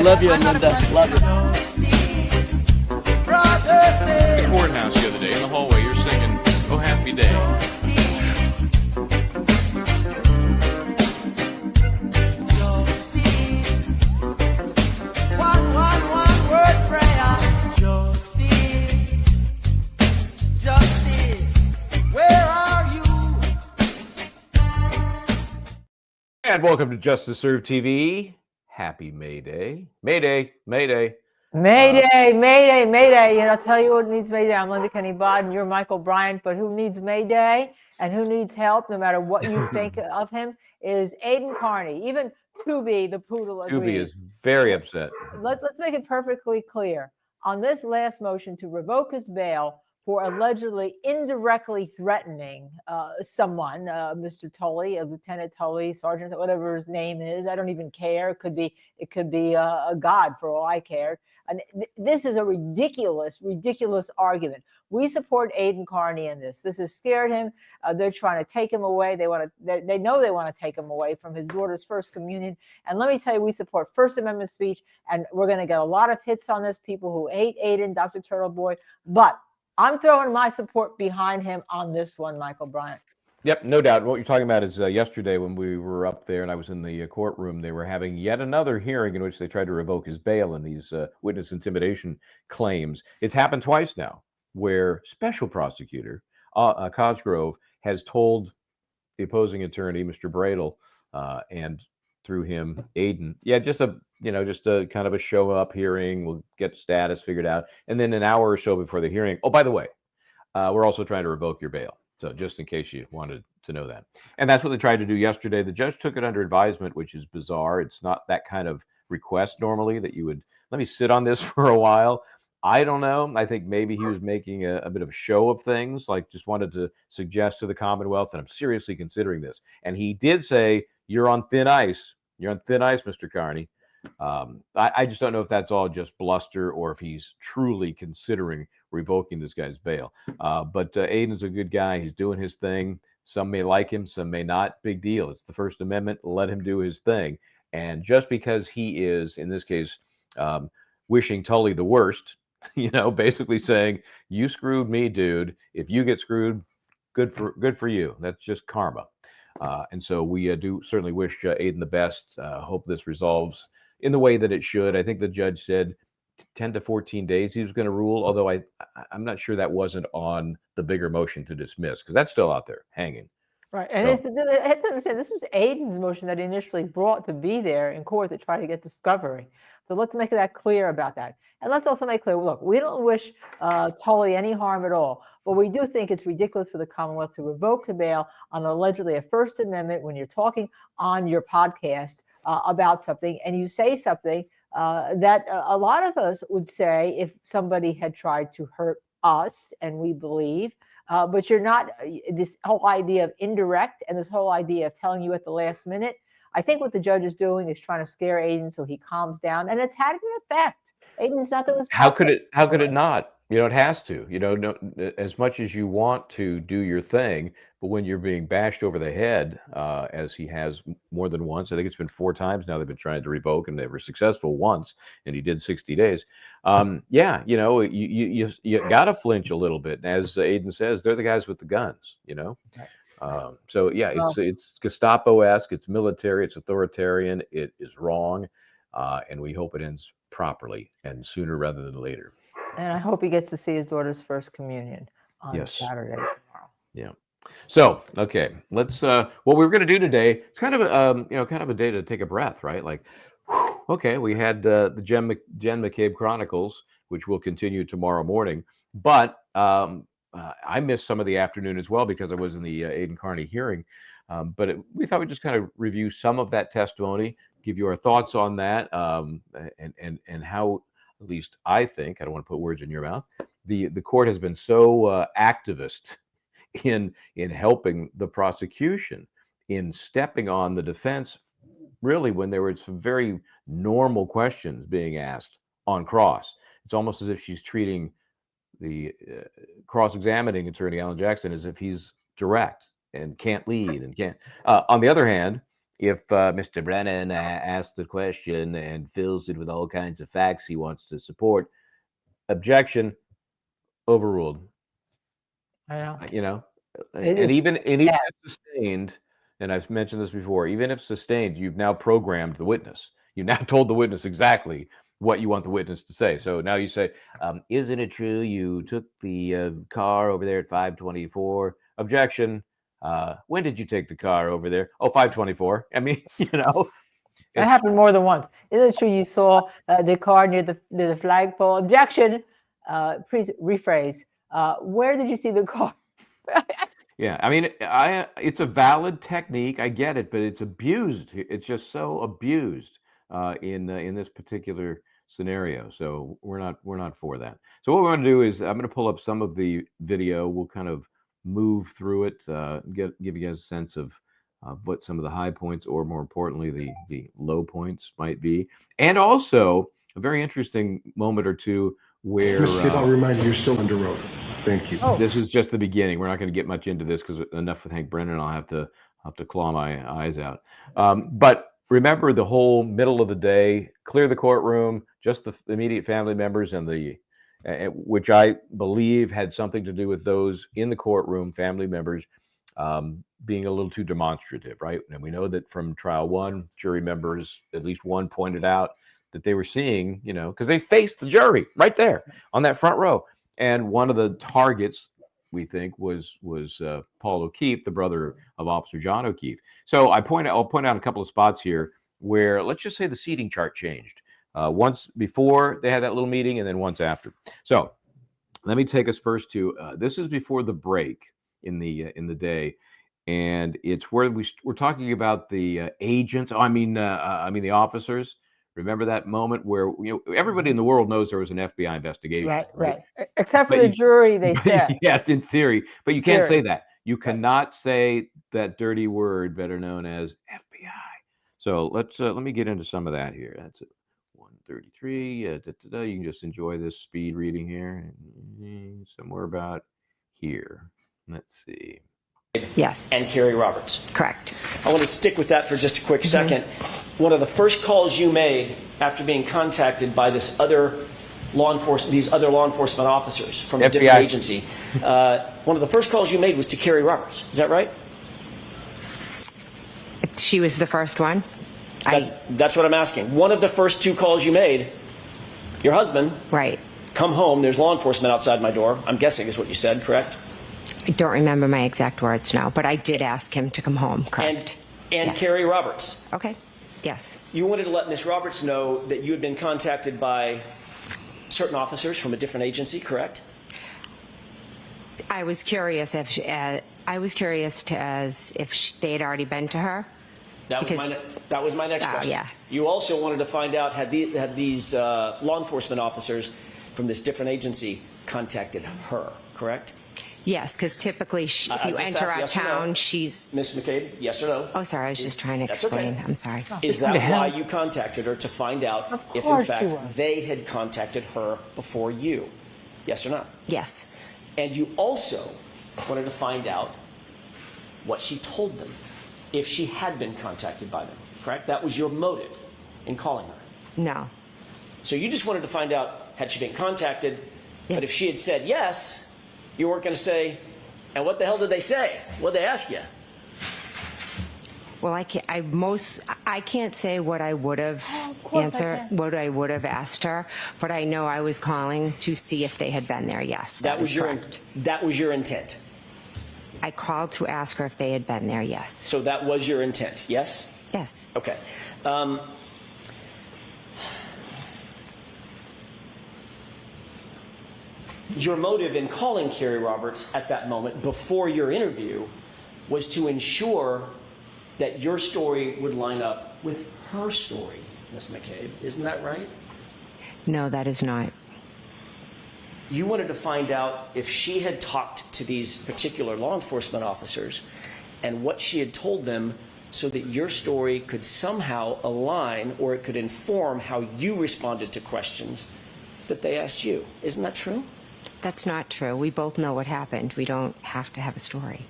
Love you, Linda. Love you. The courthouse the other day in the hallway, you're singing "Oh Happy Day." One word prayer. Justice, where are you? And welcome to Justice Served TV. Happy May Day. May Day. May Day. Mayday, Mayday, Mayday. And I'll tell you what needs Mayday. I'm Linda Kenny Bond, and you're Michael Bryant. But who needs Mayday and who needs help, no matter what you think of him, is Aiden Carney. Even Tubi, the poodle, agrees. Tubi is very upset. Let's make it perfectly clear. On this last motion to revoke his bail for allegedly indirectly threatening someone, Mr. Tully, Lieutenant Tully, Sergeant, whatever his name is. I don't even care. It could be a god for all I cared. And this is a ridiculous argument. We support Aiden Carney in this. This has scared him. They're trying to take him away. They know they want to take him away from his daughter's first communion. And let me tell you, we support First Amendment speech, and we're going to get a lot of hits on this. People who hate Aiden, Dr. Turtleboy, but I'm throwing my support behind him on this one, Michael Bryant. Yep, no doubt. What you're talking about is yesterday when we were up there and I was in the courtroom, they were having yet another hearing in which they tried to revoke his bail in these witness intimidation claims. It's happened twice now where special prosecutor Cosgrove has told the opposing attorney, Mr. Bradle, and through him, Aiden, just a kind of a show up hearing. We'll get status figured out. And then an hour or so before the hearing, oh, by the way, we're also trying to revoke your bail. So just in case you wanted to know that. And that's what they tried to do yesterday. The judge took it under advisement, which is bizarre. It's not that kind of request normally that you would, let me sit on this for a while. I don't know. I think maybe he was making a bit of a show of things, like just wanted to suggest to the Commonwealth that I'm seriously considering this. And he did say, you're on thin ice. You're on thin ice, Mr. Carney. I just don't know if that's all just bluster or if he's truly considering revoking this guy's bail. But Aiden's a good guy. He's doing his thing. Some may like him, some may not. Big deal. It's the First Amendment. Let him do his thing. And just because he is, in this case, wishing Tully the worst, basically saying, you screwed me, dude. If you get screwed, good for you. That's just karma. And so we do certainly wish Aiden the best. Hope this resolves in the way that it should. I think the judge said 10 to 14 days he was going to rule, although I'm not sure that wasn't on the bigger motion to dismiss, because that's still out there hanging. Right. And I have to understand, this was Aiden's motion that he initially brought to be there in court to try to get discovery. So let's make that clear about that. And let's also make clear, look, we don't wish Tully any harm at all, but we do think it's ridiculous for the Commonwealth to revoke the bail on allegedly a First Amendment when you're talking on your podcast about something and you say something that a lot of us would say if somebody had tried to hurt us, and we believe, but you're not, this whole idea of indirect and this whole idea of telling you at the last minute. I think what the judge is doing is trying to scare Aiden so he calms down, and it's had an effect. Aiden's not doing. How could it not? It has to. No, as much as you want to do your thing, but when you're being bashed over the head, as he has more than once, I think it's been 4 times now they've been trying to revoke, and they were successful once, and he did 60 days. You got to flinch a little bit. As Aiden says, they're the guys with the guns. It's Gestapo-esque, it's military, it's authoritarian, it is wrong, and we hope it ends properly and sooner rather than later. And I hope he gets to see his daughter's first communion on Saturday tomorrow. Yeah. So, okay, let's. What we're going to do today, it's kind of a day to take a breath, right? Like, whew, okay, we had the Jen McCabe Chronicles, which will continue tomorrow morning, but I missed some of the afternoon as well because I was in the Aiden Carney hearing. We thought we'd just kind of review some of that testimony, give you our thoughts on that, and how, at least I think, I don't want to put words in your mouth, the court has been so activist in helping the prosecution, in stepping on the defense, really when there were some very normal questions being asked on cross. It's almost as if she's treating the cross-examining attorney, Alan Jackson, as if he's direct and can't lead and can't. On the other hand, if Mr. Brennan asks the question and fills it with all kinds of facts he wants to support, objection, overruled. I know. You know, It- and it's even sad. if sustained, and I've mentioned this before, even if sustained, you've now programmed the witness. You've now told the witness exactly what you want the witness to say. So now you say, "Isn't it true you took the car over there at 5:24?" Objection. When did you take the car over there? Oh, 5:24. I mean, That it's happened more than once. Isn't it true you saw the car near the flagpole? Objection. Please rephrase. Where did you see the car? yeah. I mean, it's a valid technique. I get it, but it's abused. It's just so abused in this particular scenario. So we're not for that. So what we're going to do is I'm going to pull up some of the video. We'll kind of move through it, give you guys a sense of what some of the high points, or more importantly, the low points might be, and also a very interesting moment or two where Mr. McCabe, I'll remind you, you're still under oath. Thank you. Oh. this is just the beginning. We're not going to get much into this because enough with Hank Brennan. I'll have to claw my eyes out. But remember, the whole middle of the day, clear the courtroom, just the immediate family members and which I believe had something to do with those in the courtroom, family members, being a little too demonstrative, right? And we know that from trial one, jury members, at least one, pointed out that they were seeing, because they faced the jury right there on that front row. And one of the targets, we think, was Paul O'Keefe, the brother of Officer John O'Keefe. So I'll point out a couple of spots here where, let's just say, the seating chart changed. Once before they had that little meeting, and then once after. So let me take us first to this is before the break in the day, and it's where we're talking about the agents. I mean the officers. Remember that moment where everybody in the world knows there was an FBI investigation, Right. Except for But the jury, they But said. yes, in theory, but you can't Theory. say that. You cannot say that dirty word, better known as FBI. So let me get into some of that here. That's it. 133. You can just enjoy this speed reading here, somewhere about here. Let's see. Yes, And Carrie Roberts. correct. I want to stick with that for just a quick second. One of the first calls you made after being contacted by these other law enforcement officers from a different FBI. agency, one of the first calls you made was to Carrie Roberts. Is that right? She was the first one. That's what I'm asking. One of the first two calls you made, your husband, Right. come home, there's law enforcement outside my door, I'm guessing is what you said, correct? I don't remember my exact words now, but I did ask him to come home, correct? And Yes. Carrie Roberts. Okay, yes. You wanted to let Ms. Roberts know that you had been contacted by certain officers from a different agency, correct? I was curious if they had already been to her. That was my next Oh, question. yeah. You also wanted to find out had these law enforcement officers from this different agency contacted her, correct? Yes, because typically if I you just enter asked our yes or no. town, she's. Ms. McCabe, yes or no? Oh, sorry, I was just trying to That's okay. explain. I'm sorry. Is What that the why hell? you contacted her, to find out Of if in course fact she was. they had contacted her before you? Yes or no? Yes, And you also wanted to find out what she told them, if she had been contacted by them, correct? That was your motive in calling her. no, So you just wanted to find out, had she been contacted, but Yes. if she had said yes, you weren't going to say, and what the hell did they say? What did they ask you? well, I can't say what I would have course I answered, can. what I would have asked her, but I know I was calling to see if they had been there. Yes, that was is your correct. that was your intent. I called to ask her if they had been there. Yes, So that was your intent, yes? yes. Okay. Your motive in calling Carrie Roberts at that moment, before your interview, was to ensure that your story would line up with her story, Ms. McCabe. Isn't that right? No, that is not. You wanted to find out if she had talked to these particular law enforcement officers and what she had told them, so that your story could somehow align, or it could inform how you responded to questions that they asked you. Isn't that true? That's not true. We both know what happened. We don't have to have a story.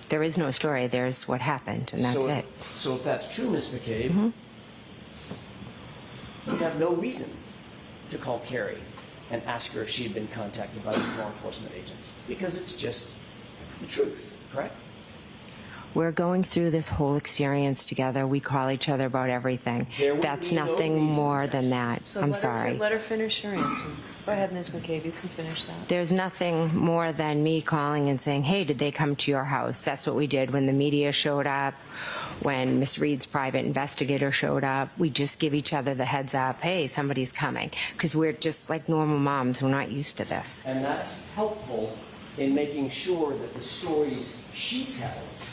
There is no story. There's what happened, and that's so, it. So if that's true, Ms. McCabe, you have no reason to call Carrie and ask her if she had been contacted by these law enforcement agents, because it's just the truth, correct? We're going through this whole experience together. We call each other about everything. There would That's be no nothing reason more to than that. So I'm let her sorry. Let her finish her answer. Go ahead, Ms. McCabe, you can finish that. There's nothing more than me calling and saying, hey, did they come to your house? That's what we did when the media showed up, when Miss Reed's private investigator showed up. We just give each other the heads up, hey, somebody's coming. Because we're just like normal moms. We're not used to this. And that's helpful in making sure that the stories she tells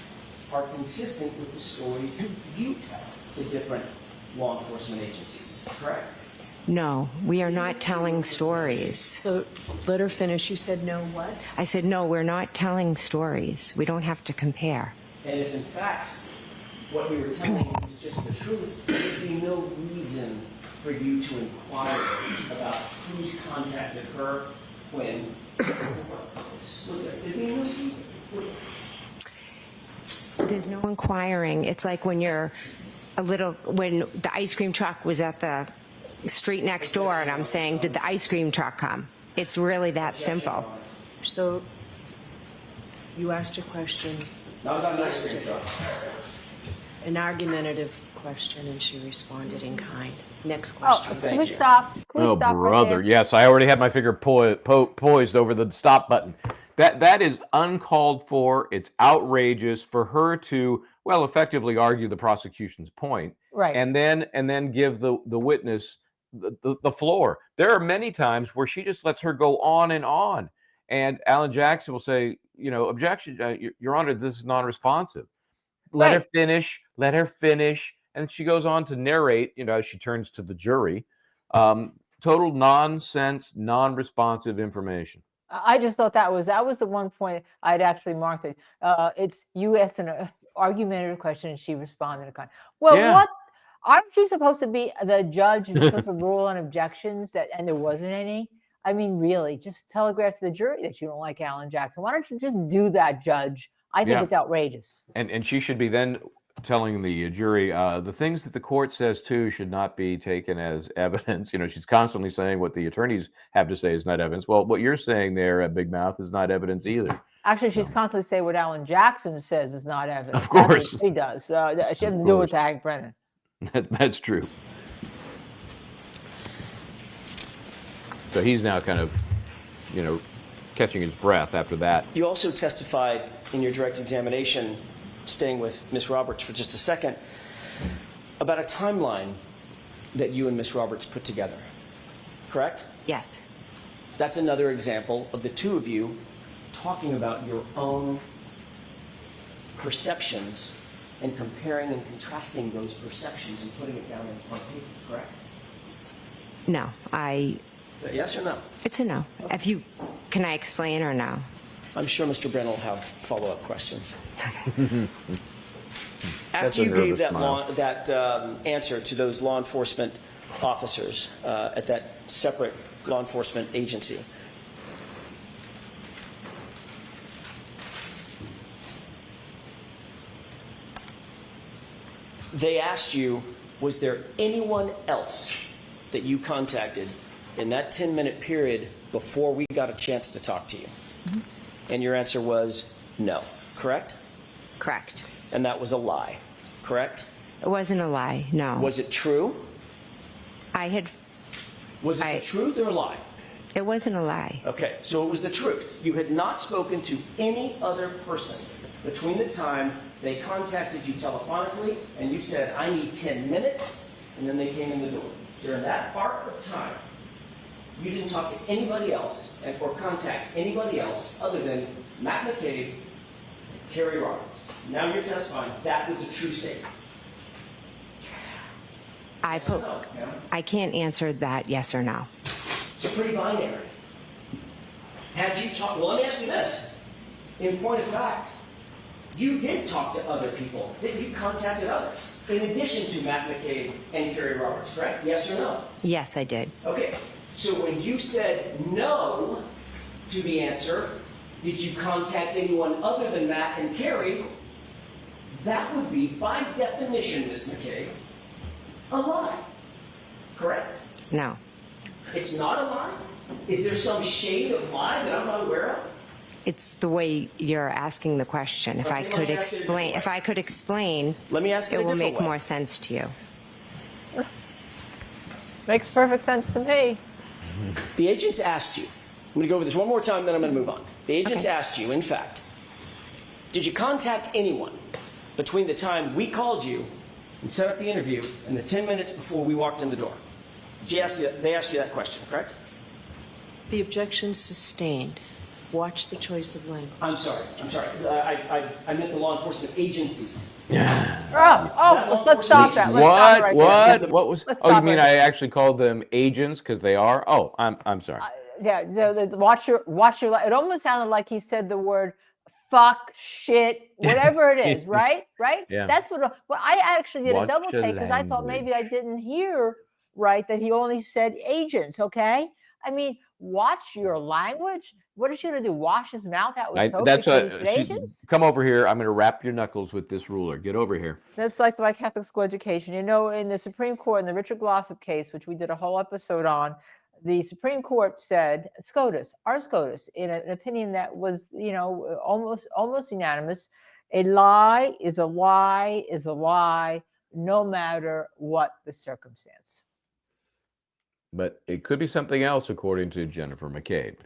are consistent with the stories you tell to different law enforcement agencies, correct? No, we are not telling stories. So let her finish. You said no what? I said, no, we're not telling stories. We don't have to compare. And if in fact what we were telling you was just the truth, there would be no reason for you to inquire about who's contacted her when. There'd be no reason. There's no inquiring. It's like when when the ice cream truck was at the street next door and I'm saying, did the ice cream truck come? It's really that simple. So you asked a question, Not about an ice cream truck. an argumentative question, and she responded in kind. Next Oh, question. can we stop? Can we Oh, stop right brother. there? Yes, I already had my finger poised over the stop button. That is uncalled for. It's outrageous for her to, well, effectively argue the prosecution's point, Right. and then give the witness the floor. There are many times where she just lets her go on, and Alan Jackson will say, objection, Your Honor, this is non-responsive. Let her finish. Let her finish, and she goes on to narrate. As she turns to the jury, total nonsense, non-responsive information. I just thought that was the one point I'd actually marked it. It's you asked an argumentative question and she responded in kind. Well, Yeah. what aren't you supposed to be the judge and supposed to rule on objections and there wasn't any? I mean, really, just telegraph to the jury that you don't like Alan Jackson. Why don't you just do that, Judge? I think it's outrageous. And she should be then telling the jury the things that the court says too should not be taken as evidence. She's constantly saying what the attorneys have to say is not evidence. Well, what you're saying there at Big Mouth is not evidence either. Actually, she's constantly saying what Alan Jackson says is not evidence. Of course. That's what she does. She doesn't do it to Hank Brennan. That's true. So he's now kind of, catching his breath after that. You also testified in your direct examination, staying with Ms. Roberts for just a second, about a timeline that you and Ms. Roberts put together, correct? Yes. That's another example of the two of you talking about your own perceptions and comparing and contrasting those perceptions and putting it down on paper, correct? No, Yes or no? it's a no. Can I explain or no? I'm sure Mr. Brennan will have follow-up questions. That's After a you gave nervous that smile. answer to those law enforcement officers at that separate law enforcement agency, they asked you, was there anyone else that you contacted in that 10-minute period before we got a chance to talk to you? Mm-hmm. And your answer was no, correct? Correct. And that was a lie, correct? It wasn't a lie, no. Was it true? Was it the truth or a lie? It wasn't a lie. Okay, so it was the truth. You had not spoken to any other person between the time they contacted you telephonically and you said, I need 10 minutes, and then they came in the door. During that part of time, you didn't talk to anybody else or contact anybody else other than Matt McCabe, Carrie Roberts. Now you're testifying that was a true statement. I can't answer that yes or no. It's pretty binary. Had you talked, well, let me ask you this. In point of fact, you did talk to other people. You contacted others, in addition to Matt McCabe and Carrie Roberts, correct? Yes or no? Yes, I did. Okay, so when you said no to the answer, did you contact anyone other than Matt and Carrie, that would be, by definition, Ms. McCabe, a lie. Correct? No. It's not a lie? Is there some shade of lie that I'm not aware of? It's the way you're asking the question. If I Okay, let could me ask it a different explain, way. if I could explain, Let me ask it a it will different make way. more sense to you. Makes perfect sense to me. The agents asked you, I'm going to go over this one more time, then I'm going to move on. The agents Okay. asked you, in fact, did you contact anyone between the time we called you and set up the interview and the 10 minutes before we walked in the door? They asked you that question, correct? The objection sustained. Watch the choice of language. I'm sorry. I meant the law enforcement agency. Let's stop that. Let's stop it right there. What was? Let's Oh, you stop mean right I actually called them agents because they are? Oh, I'm sorry. Yeah, watch your. It almost sounded like he said the word "fuck," "shit," whatever it is. Right? Yeah. That's what. Well, I actually did Watch a double your take because I thought maybe I language. didn't hear right that he only said agents. Okay. I mean, watch your language. What is she gonna do? Wash his mouth out with soap That's because he said agents? come over here. I'm going to wrap your knuckles with this ruler. Get over here. That's like my Catholic school education. You know, in the Supreme Court, in the Richard Glossop case, which we did a whole episode on, the Supreme Court said, our SCOTUS, in an opinion that was, almost unanimous, a lie is a lie is a lie, no matter what the circumstance. But it could be something else, according to Jennifer McCabe.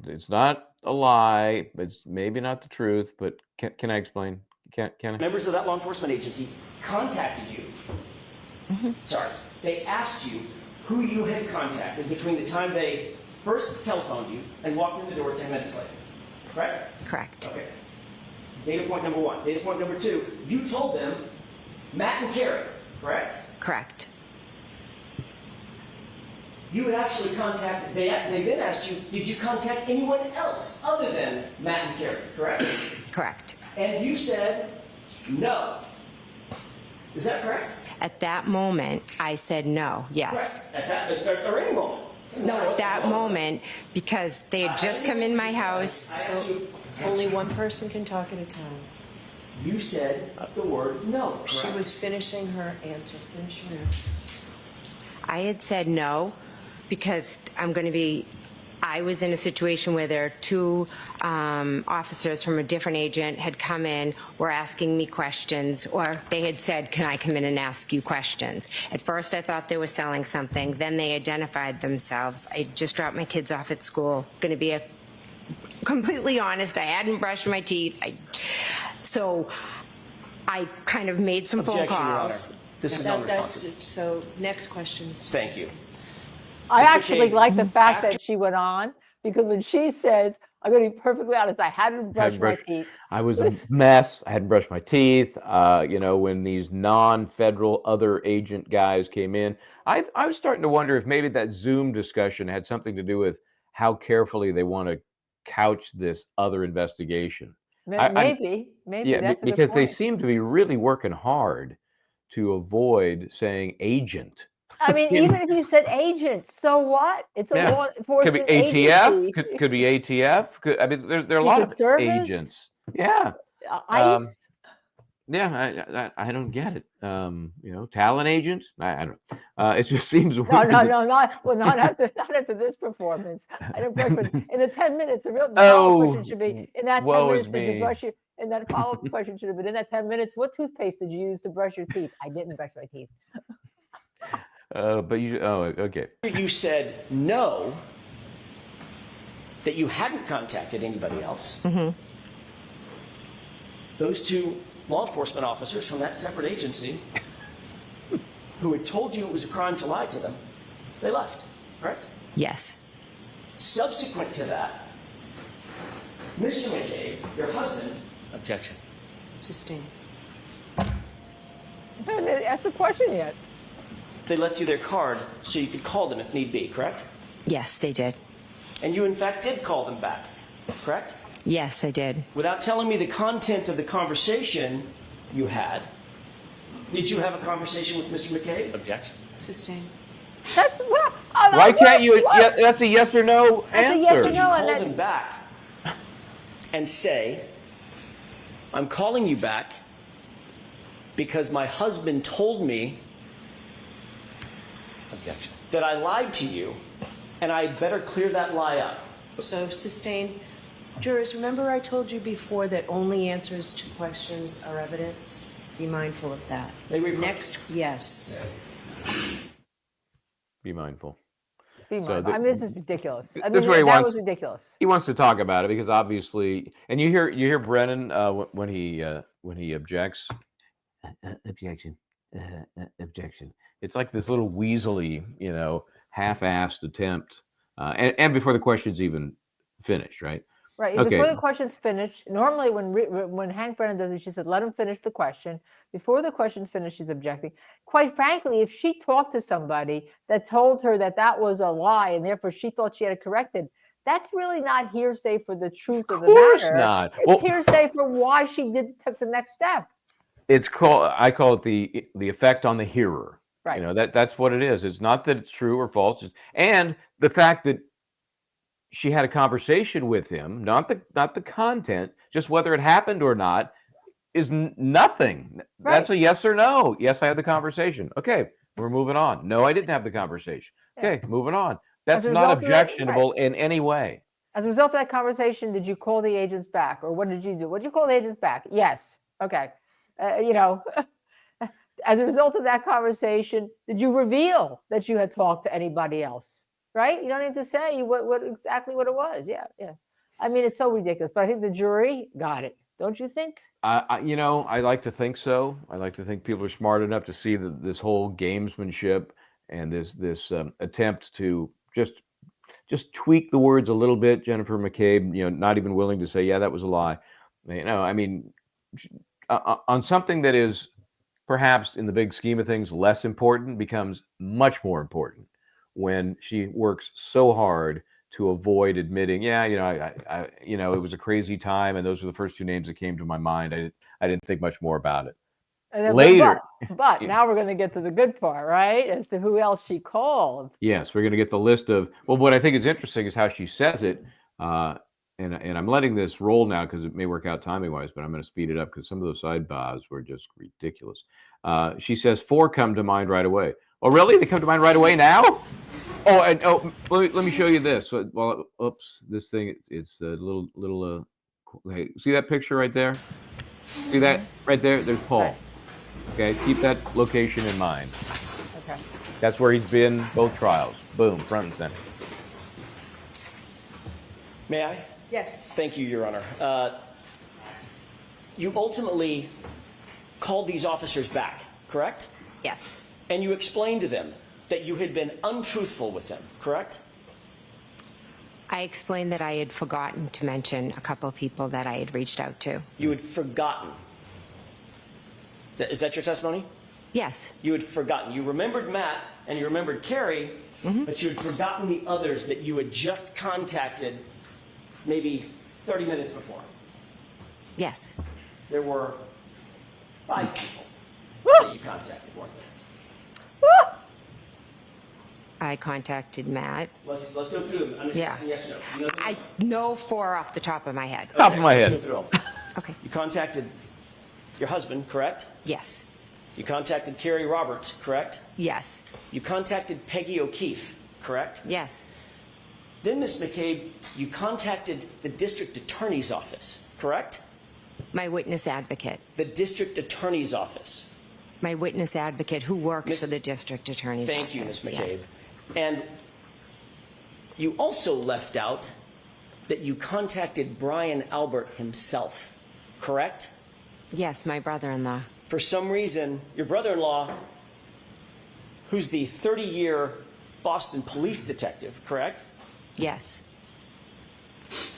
It's not a lie. It's maybe not the truth. But can I explain? Can I? Members of that law enforcement agency contacted you. Sorry. They asked you who you had contacted between the time they first telephoned you and walked in the door 10 minutes later. Correct? Correct. Okay. Data point number one. Data point number two, you told them Matt and Carrie, correct? Correct. You had actually contacted, they then asked you, did you contact anyone else other than Matt and Carrie, correct? Correct. And you said no. Is that correct? At that moment, I said no. Yes. Correct. At that, or any moment. No, at that moment, because they had just come in my house. I asked you, Only one person can talk at a time. you said the word no, correct? She was finishing her answer. Finish your answer. I had said no because I was in a situation where there are two officers from a different agent had come in, were asking me questions, or they had said, can I come in and ask you questions? At first I thought they were selling something. Then they identified themselves. I just dropped my kids off at school. Going to be completely honest, I hadn't brushed my teeth. So I kind of made some phone Objection, Your calls. Honor. This is That's non-responsive. so. Next questions. Thank you. I Mr. actually McCabe, like the fact after- that she went on because when she says, I'm going to be perfectly honest, I hadn't brushed my teeth. I was a mess. I hadn't brushed my teeth. When these non-federal other agent guys came in, I was starting to wonder if maybe that Zoom discussion had something to do with how carefully they want to couch this other investigation. Maybe Yeah, that's a good because they point. seem to be really working hard to avoid saying agent. I mean, even if you said agent, so what? It's a Yeah. law Could be enforcement ATF. agency. Could be ATF. There are a lot of Secret Service? agents. Yeah. ICE. Yeah, I don't get it. Talent agent. I don't know. It just seems No, weird. not after this performance. I didn't brush my, in the 10 minutes. The follow-up question should be in that 10 woe minutes. is Did you me. brush your? And that follow-up question should have been in that 10 minutes. What toothpaste did you use to brush your teeth? I didn't brush my teeth. But you. Oh, okay. You said no, that you hadn't contacted anybody else. Those two law enforcement officers from that separate agency who had told you it was a crime to lie to them, they left, correct? Yes. Subsequent to that, Mr. McCabe, your husband, objection. Sustained. I haven't asked the question yet. They left you their card so you could call them if need be, correct? Yes, they did. And you, in fact, did call them back, correct? Yes, I did. Without telling me the content of the conversation you had, did you have a conversation with Mr. McCabe? Objection. Sustained. That's well. Why can't you? Yeah, that's a yes or no That's a answer. yes or Did you no, call and them back? and say, I'm calling you back because my husband told me that I lied to you, and I better clear that lie up. So sustain. Jurors, remember I told you before that only answers to questions are evidence? Be mindful of that. May we- Next, yes. Be mindful. Be mindful. I mean, this is ridiculous. I this mean, is where he that wants- was ridiculous. He wants to talk about it because obviously, and you hear Brennan when he objects. Objection. Objection. It's like this little weaselly, half-assed attempt, and before the question's even finished, right? Right. Okay. Before the question's finished, normally when Hank Brennan does it, she said, let him finish the question. Before the question's finished, she's objecting. Quite frankly, if she talked to somebody that told her that that was a lie and therefore she thought she had it corrected, that's really not hearsay for the truth of the matter. Not. It's hearsay for why she took the next step. I call it the effect on the hearer. Right. That's what it is. It's not that it's true or false, and the fact that she had a conversation with him, not the content, just whether it happened or not, is nothing. Right. That's a yes or no. Yes, I had the conversation. Okay, we're moving on. No, I didn't have the conversation. Okay, moving on. That's As a not result of that, objectionable in any way. As a result of that conversation, did you call the agents back, or what did you do? What did you call the agents back? Yes. Okay. As a result of that conversation, did you reveal that you had talked to anybody else? Right? You don't need to say what exactly what it was. Yeah. I mean, it's so ridiculous, but I think the jury got it. Don't you think? I like to think so. I like to think people are smart enough to see that this whole gamesmanship and this attempt to just tweak the words a little bit. Jennifer McCabe, not even willing to say, yeah, that was a lie. I mean, on something that is perhaps in the big scheme of things less important becomes much more important when she works so hard to avoid admitting, it was a crazy time, and those were the first two names that came to my mind. I didn't think much more about it. And then, Later, but now we're going to get to the good part, right? As to who else she called. yes, we're going to get the list of. Well, what I think is interesting is how she says it, and I'm letting this roll now because it may work out timing wise, but I'm going to speed it up because some of those sidebars were just ridiculous. She says 4 come to mind right away. Oh, really? They come to mind right away now? Let me show you this. Well, oops, this thing it's a little. Hey, see that picture right there? See that right there? There's Paul. Right. Okay, keep that location in mind. Okay. That's where he's been both trials. Boom, front and center. May I? Yes. Thank you, Your Honor. You ultimately called these officers back, correct? Yes. And you explained to them that you had been untruthful with them, correct? I explained that I had forgotten to mention a couple of people that I had reached out to. You had forgotten. Is that your testimony? Yes. You had forgotten. You remembered Matt and you remembered Carrie, but you had forgotten the others that you had just contacted maybe 30 minutes before. Yes. There were 5 people that you contacted, weren't there? I contacted Matt. Let's go through them. I'm just Yeah. asking yes or no. You know them? I know 4 off the top of my head. Top of my let's head. go through them. Okay. You contacted your husband, correct? Yes. You contacted Carrie Roberts, correct? Yes. You contacted Peggy O'Keefe, correct? Yes. Then, Ms. McCabe, you contacted the district attorney's office, correct? My witness advocate. The district attorney's office. My witness advocate who works Miss- for the district attorney's Thank office. you, Ms. McCabe. Yes. And you also left out that you contacted Brian Albert himself, correct? Yes, my brother-in-law. For some reason, your brother-in-law, who's the 30-year Boston police detective, correct? Yes.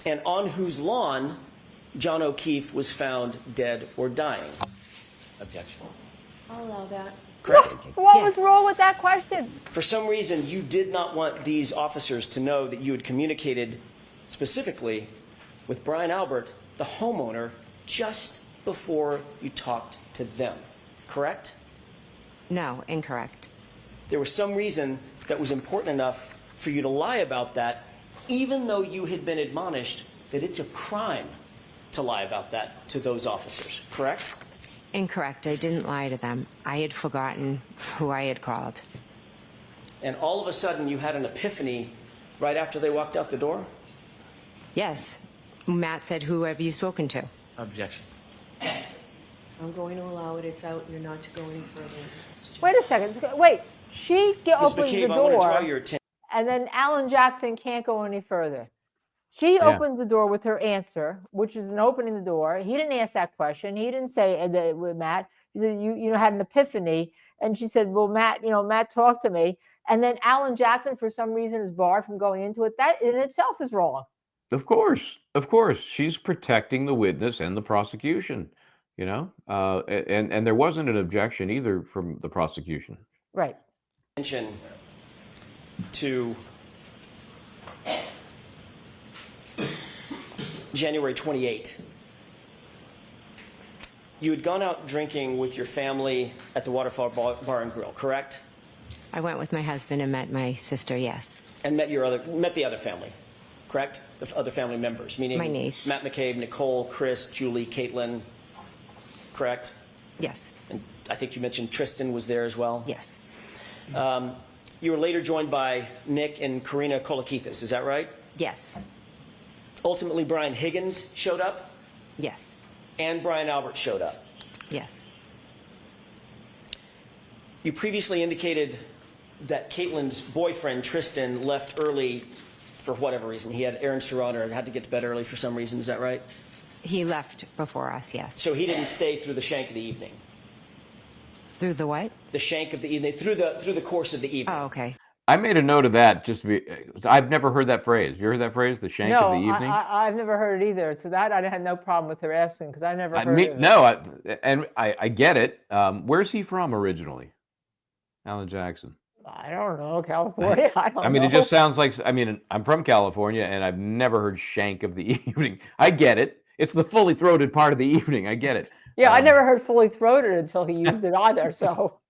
And on whose lawn John O'Keefe was found dead or dying. Objection. I'll allow that. Correct? What was Yes. wrong with that question? For some reason, you did not want these officers to know that you had communicated specifically with Brian Albert, the homeowner, just before you talked to them, correct? No, incorrect. There was some reason that was important enough for you to lie about that, even though you had been admonished that it's a crime to lie about that to those officers, correct? Incorrect. I didn't lie to them. I had forgotten who I had called. And all of a sudden you had an epiphany right after they walked out the door? Yes. Matt said, who have you spoken to? Objection. I'm going to allow it. It's out. You're not to go any further. Mr. Chair. Wait a second. Wait. She Ms. opens the McCabe, I want to draw door, your attention. and then Alan Jackson can't go any further. She opens the door with her answer, which is an opening the door. He didn't ask that question. He didn't say that with Matt. He said, you had an epiphany. And she said, well, Matt, Matt talked to me. And then Alan Jackson, for some reason, is barred from going into it. That in itself is wrong. Of course, she's protecting the witness and the prosecution. And there wasn't an objection either from the prosecution. Right. Attention to January 28th. You had gone out drinking with your family at the Waterfall Bar and Grill, correct? I went with my husband and met my sister, yes. And met the other family, correct? The other family members, meaning My niece. Matt McCabe, Nicole, Chris, Julie, Caitlin, correct? Yes. And I think you mentioned Tristan was there as well. Yes. You were later joined by Nick and Karina Kolakithis, is that right? Yes. Ultimately, Brian Higgins showed up, Yes. and Brian Albert showed up. Yes. You previously indicated that Caitlin's boyfriend, Tristan, left early for whatever reason. He had errands to run or had to get to bed early for some reason, is that right? He left before us, yes. So he didn't stay through the shank of the evening. Through the what? The shank of the evening, through the course of the evening. Oh, okay. I made a note of that just to be. I've never heard that phrase. You heard that phrase, the shank of the evening? I've never heard it either. So that I had no problem with her asking because I never heard it. No, I get it. Where's he from originally? Alan Jackson. I don't know, California. I don't know. I mean, it just sounds like. I mean, I'm from California, and I've never heard shank of the evening. I get it. It's the fully throated part of the evening. I get it. Yeah, I never heard fully throated until he used it either. So.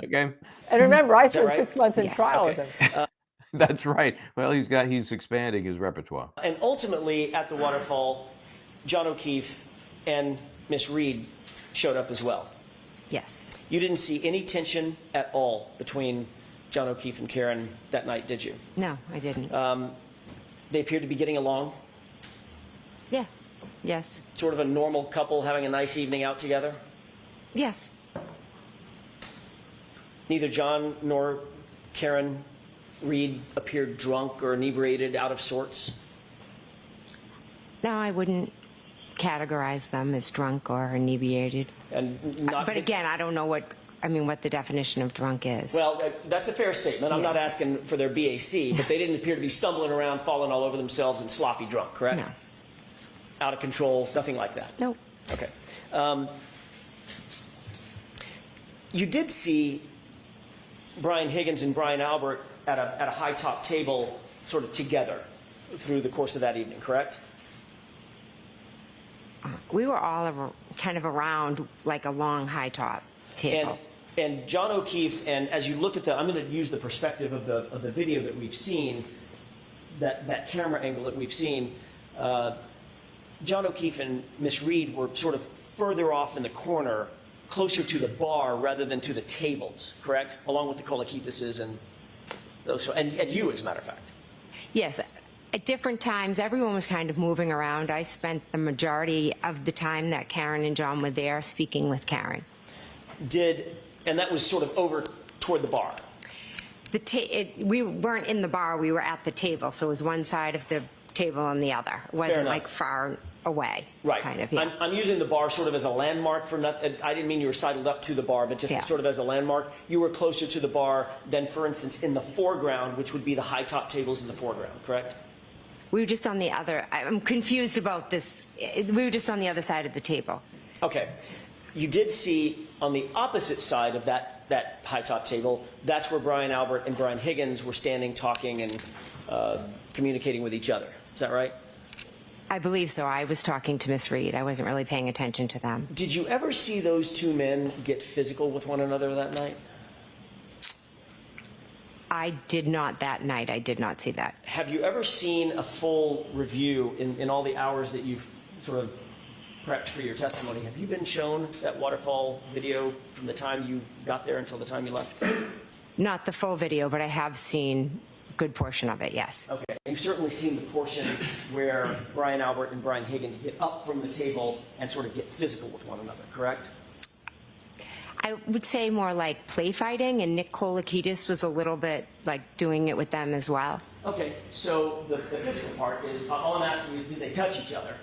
Okay. And remember, I spent right? 6 months in Yes. trial Okay. with him. That's right. Well, he's expanding his repertoire. And ultimately, at the Waterfall, John O'Keefe and Miss Reed showed up as well. Yes. You didn't see any tension at all between John O'Keefe and Karen that night, did you? No, I didn't. They appeared to be getting along, Yeah. Yes. sort of a normal couple having a nice evening out together. Yes. Neither John nor Karen Reed appeared drunk or inebriated, out of sorts. No, I wouldn't categorize them as drunk or inebriated. And not. But again, I don't know what the definition of drunk is. Well, that's a fair statement. I'm Yeah. not asking for their BAC, but they didn't appear to be stumbling around, falling all over themselves, and sloppy drunk, correct? No. Out of control, nothing like that. No. Okay. You did see Brian Higgins and Brian Albert at a high top table, sort of together, through the course of that evening, correct? We were all kind of around like a long high top table. And John O'Keefe, and as you look at I'm going to use the perspective of the video that we've seen, that camera angle that we've seen. John O'Keefe and Miss Reed were sort of further off in the corner, closer to the bar rather than to the tables, correct? Along with the Kolakithises and those, and you, as a matter of fact. Yes. At different times, everyone was kind of moving around. I spent the majority of the time that Karen and John were there speaking with Karen. And that was sort of over toward the bar. We weren't in the bar, we were at the table, so it was one side of the table and the other. It wasn't enough. like far away. Right. Kind of, yeah. I'm using the bar sort of as a landmark for I didn't mean you were sidled up to the bar, but just Yeah. sort of as a landmark. You were closer to the bar than, for instance, in the foreground, which would be the high top tables in the foreground, correct? We were just on the other, I'm confused about this. We were just on the other side of the table. Okay. You did see on the opposite side of that high top table, that's where Brian Albert and Brian Higgins were standing, talking, and communicating with each other. Is that right? I believe so. I was talking to Miss Reed. I wasn't really paying attention to them. Did you ever see those two men get physical with one another that night? I did not that night. I did not see that. Have you ever seen a full review in all the hours that you've sort of prepped for your testimony, have you been shown that waterfall video from the time you got there until the time you left? Not the full video, but I have seen a good portion of it, yes. Okay. You've certainly seen the portion where Brian Albert and Brian Higgins get up from the table and sort of get physical with one another, correct? I would say more like play fighting, and Nick Kolakidis was a little bit like doing it with them as well. Okay, so the physical part is, all I'm asking is, did they touch each other?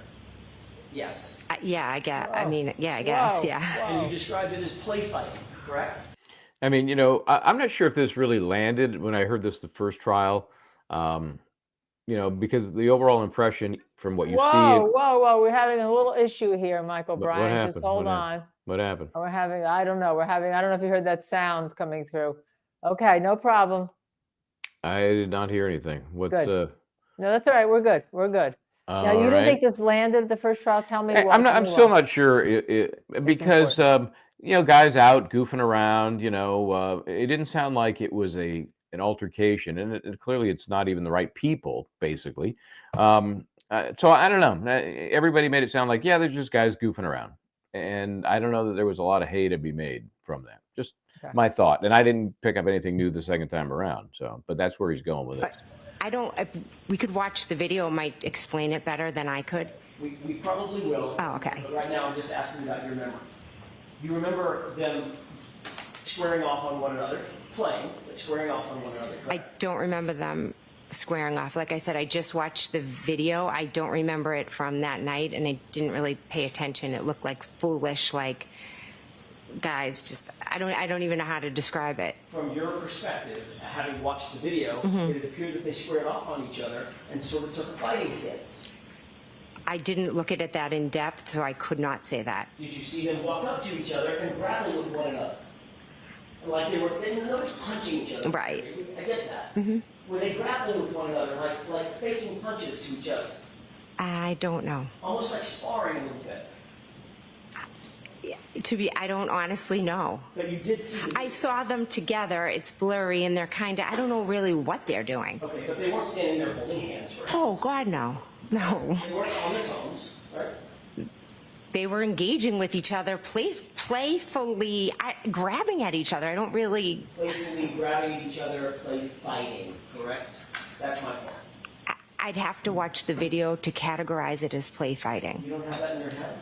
Yes. Yeah, I guess. I mean, yeah, I guess, Whoa, yeah. And you described it as play fighting, correct? I mean, I'm not sure if this really landed when I heard this the first trial, because the overall impression from what you Whoa, see. whoa. We're having a little issue here, Michael What Bryan. happened? Just hold What on. happened? What happened? We're having, I don't know. I don't know if you heard that sound coming through. Okay, no problem. I did not hear anything. What's Good. No, that's all right. We're good. Now, you didn't think this landed at the first trial? Tell me why. I'm still not sure because guys out goofing around. It didn't sound like it was an altercation, and clearly it's not even the right people, basically. So I don't know. Everybody made it sound like they're just guys goofing around, and I don't know that there was a lot of hay to be made from that. Just my thought, and I didn't pick up anything new the second time around. So, but that's where he's going with it. If we could watch the video, it might explain it better than I could. We probably will. Oh, okay. But right now, I'm just asking about your memory. You remember them squaring off on one another, playing, but squaring off on one another, correct? I don't remember them squaring off. Like I said, I just watched the video. I don't remember it from that night, and I didn't really pay attention. It looked like foolish, like guys. Just I don't even know how to describe it. From your perspective, having watched the video, it appeared that they squared off on each other and sort of took a fighting stance. I didn't look at it that in depth, so I could not say that. Did you see them walk up to each other and grapple with one another? Like they didn't notice punching each other. Right. I get that. Were they grappling with one another, like faking punches to each other? I don't know. Almost like sparring a little bit. I don't honestly know. But you did see them. I saw them together. It's blurry, and they're I don't know really what they're doing. Okay, but they weren't standing there holding hands for Oh, God, no. No. They weren't on their phones, right? They were engaging with each other, playfully grabbing at each other. I don't really... Playfully grabbing at each other, play fighting, correct? That's my point. I'd have to watch the video to categorize it as play fighting. You don't have that in your head?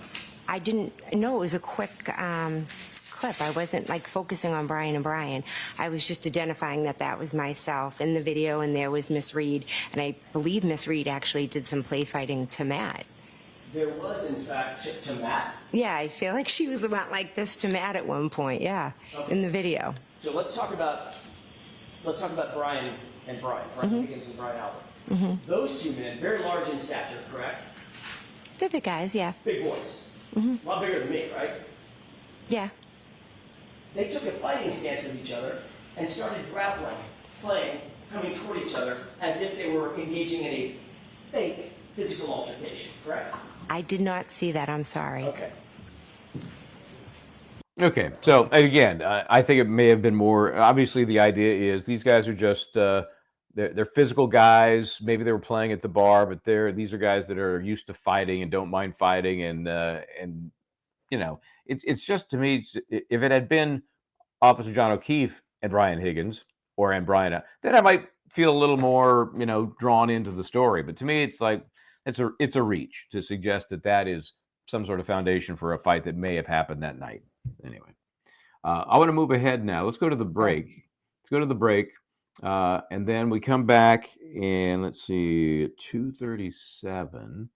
I didn't know. It was a quick clip. I wasn't focusing on Brian and Brian. I was just identifying that was myself in the video, and there was Miss Reed, and I believe Miss Reed actually did some play fighting to Matt. There was, in fact, to Matt? Yeah, I feel like she was about like this to Matt at one point, in the video. So let's talk about Brian and Brian Higgins and Brian Albert. Those two men, very large in stature, correct? They're the guys, yeah. Big boys. A lot bigger than me, right? Yeah. They took a fighting stance with each other and started grappling, playing, coming toward each other as if they were engaging in a fake physical altercation, correct? I did not see that. I'm sorry. Okay, so again, I think it may have been more. Obviously, the idea is these guys are just they're physical guys. Maybe they were playing at the bar, but these are guys that are used to fighting and don't mind fighting, and it's just, to me, if it had been Officer John O'Keefe and Brian Higgins and Brian, then I might feel a little more drawn into the story. But to me, it's like it's a reach to suggest that is some sort of foundation for a fight that may have happened that night. Anyway, I want to move ahead now. Let's go to the break. And then we come back, and let's see, at 2:37,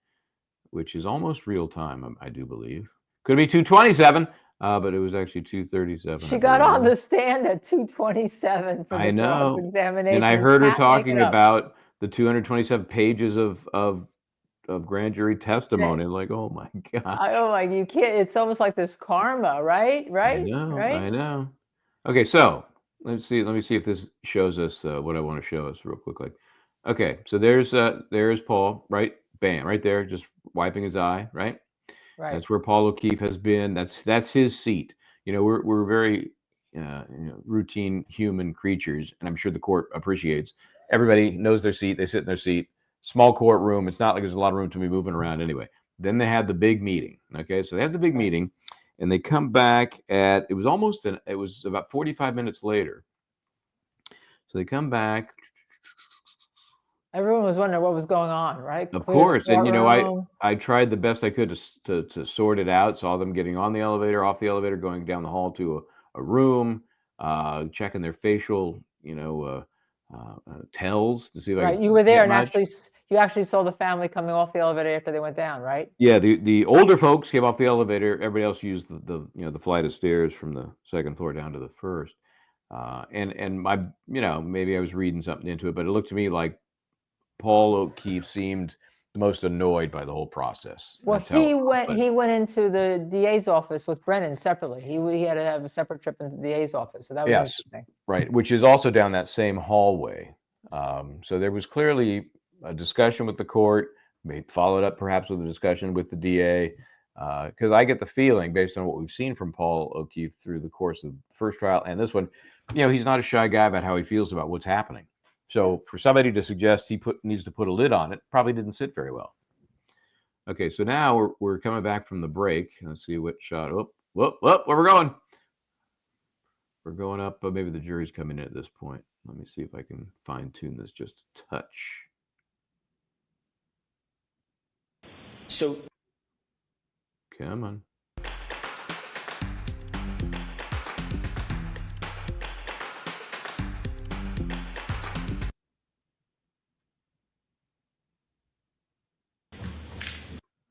which is almost real time, I do believe. Could be 2:27, but it was actually 2:37. She got on the stand at 2:27 for the cross-examination. And I heard her talking about the 227 pages of grand jury testimony. Like, oh my gosh. You can't. It's almost like this karma, right? I know. Okay, so let me see if this shows us what I want to show us real quickly. Okay, so there's Paul, right? Bam, right there, just wiping his eye, right? Right. That's where Paul O'Keefe has been. That's his seat. We're very routine human creatures, and I'm sure the court appreciates. Everybody knows their seat. They sit in their seat. Small courtroom. It's not like there's a lot of room to be moving around anyway. Then they had the big meeting. Okay, so they had the big meeting, and they come back at it was about 45 minutes later. So they come back. Everyone was wondering what was going on, right? Of Clear the course, and courtroom. I tried the best I could to sort it out. Saw them getting on the elevator, off the elevator, going down the hall to a room, checking their facial, tells to see if I Right, could you were there get and much. you actually saw the family coming off the elevator after they went down, right? Yeah, the older folks came off the elevator. Everybody else used the flight of stairs from the second floor down to the first. And my maybe I was reading something into it, but it looked to me like Paul O'Keefe seemed the most annoyed by the whole process. Well, That's how he went into the DA's office with Brennan separately. He had to have a separate trip into the DA's office, so that was Yes, interesting. right, which is also down that same hallway. So there was clearly a discussion with the court, followed up perhaps with a discussion with the DA, because I get the feeling, based on what we've seen from Paul O'Keefe through the course of the first trial and this one, he's not a shy guy about how he feels about what's happening. So for somebody to suggest he needs to put a lid on it probably didn't sit very well. Okay, so now we're coming back from the break. Let's see what shot. Where we're going. We're going up. Maybe the jury's coming in at this point. Let me see if I can fine tune this just a touch. So, Come on.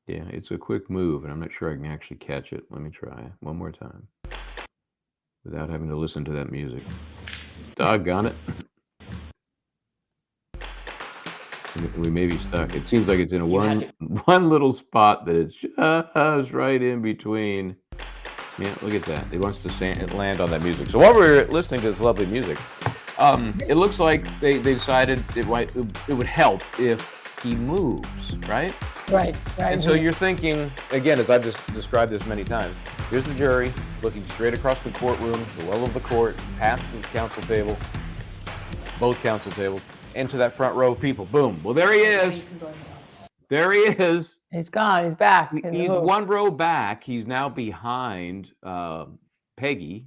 Yeah, it's a quick move, and I'm not sure I can actually catch it. Let me try one more time without having to listen to that music. Doggone it. We may be stuck. It seems like it's in one little spot that it's just right in between. Yeah, look at that. It wants to land on that music. So while we're listening to this lovely music, it looks like they decided it would help if he moves, right? Right. And so you're thinking, again, as I've just described this many times, here's the jury looking straight across the courtroom, the well of the court, past the counsel table, both counsel tables, into that front row of people. Boom. Well, there he is. There he is. He's gone. He's back. He's one row back. He's now behind Peggy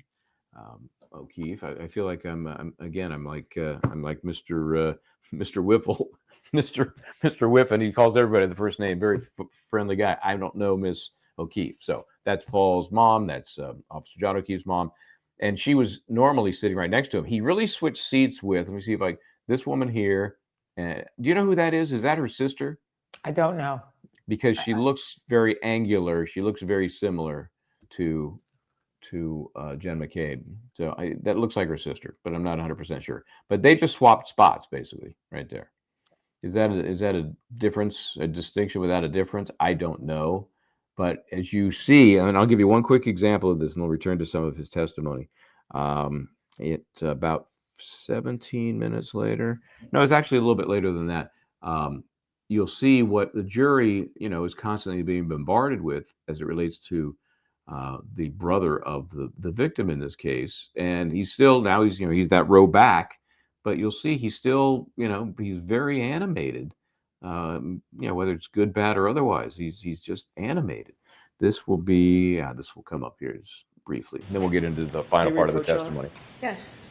O'Keefe. I feel like I'm like Mr. Whiffle, Mr. Whiff, and he calls everybody the first name. Very friendly guy. I don't know Miss O'Keefe. So that's Paul's mom. That's Officer John O'Keefe's mom, and she was normally sitting right next to him. He really switched seats with. Let me see if this woman here. Do you know who that is? Is that her sister? I don't know. Because she looks very angular. She looks very similar to Jen McCabe. So that looks like her sister, but I'm not 100% sure. But they just swapped spots, basically, right there. Is that a difference, a distinction without a difference? I don't know. But as you see, and I'll give you one quick example of this, and we'll return to some of his testimony. It's about 17 minutes later. No, it's actually a little bit later than that. You'll see what the jury, is constantly being bombarded with as it relates to the brother of the victim in this case. And he's that row back, but you'll see he's still, he's very animated, whether it's good, bad, or otherwise. He's just animated. This will come up here just briefly. Then we'll get into the final part of the testimony. Yes.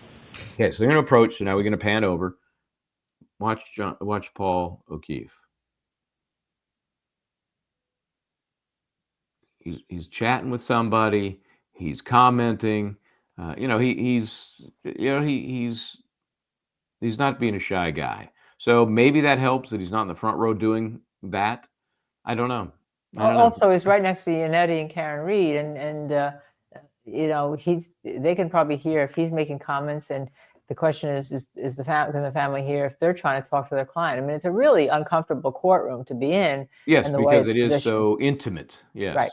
Okay, so they're going to approach. So now we're going to pan over. Watch Paul O'Keefe. He's chatting with somebody. He's commenting. He's not being a shy guy. So maybe that helps that he's not in the front row doing that. I don't know. Also, he's right next to Yannetti and Karen Reed, and they can probably hear if he's making comments. And the question is the family here if they're trying to talk to their client? I mean, it's a really uncomfortable courtroom to be in. Yes, and because it is so intimate. Yes. Right.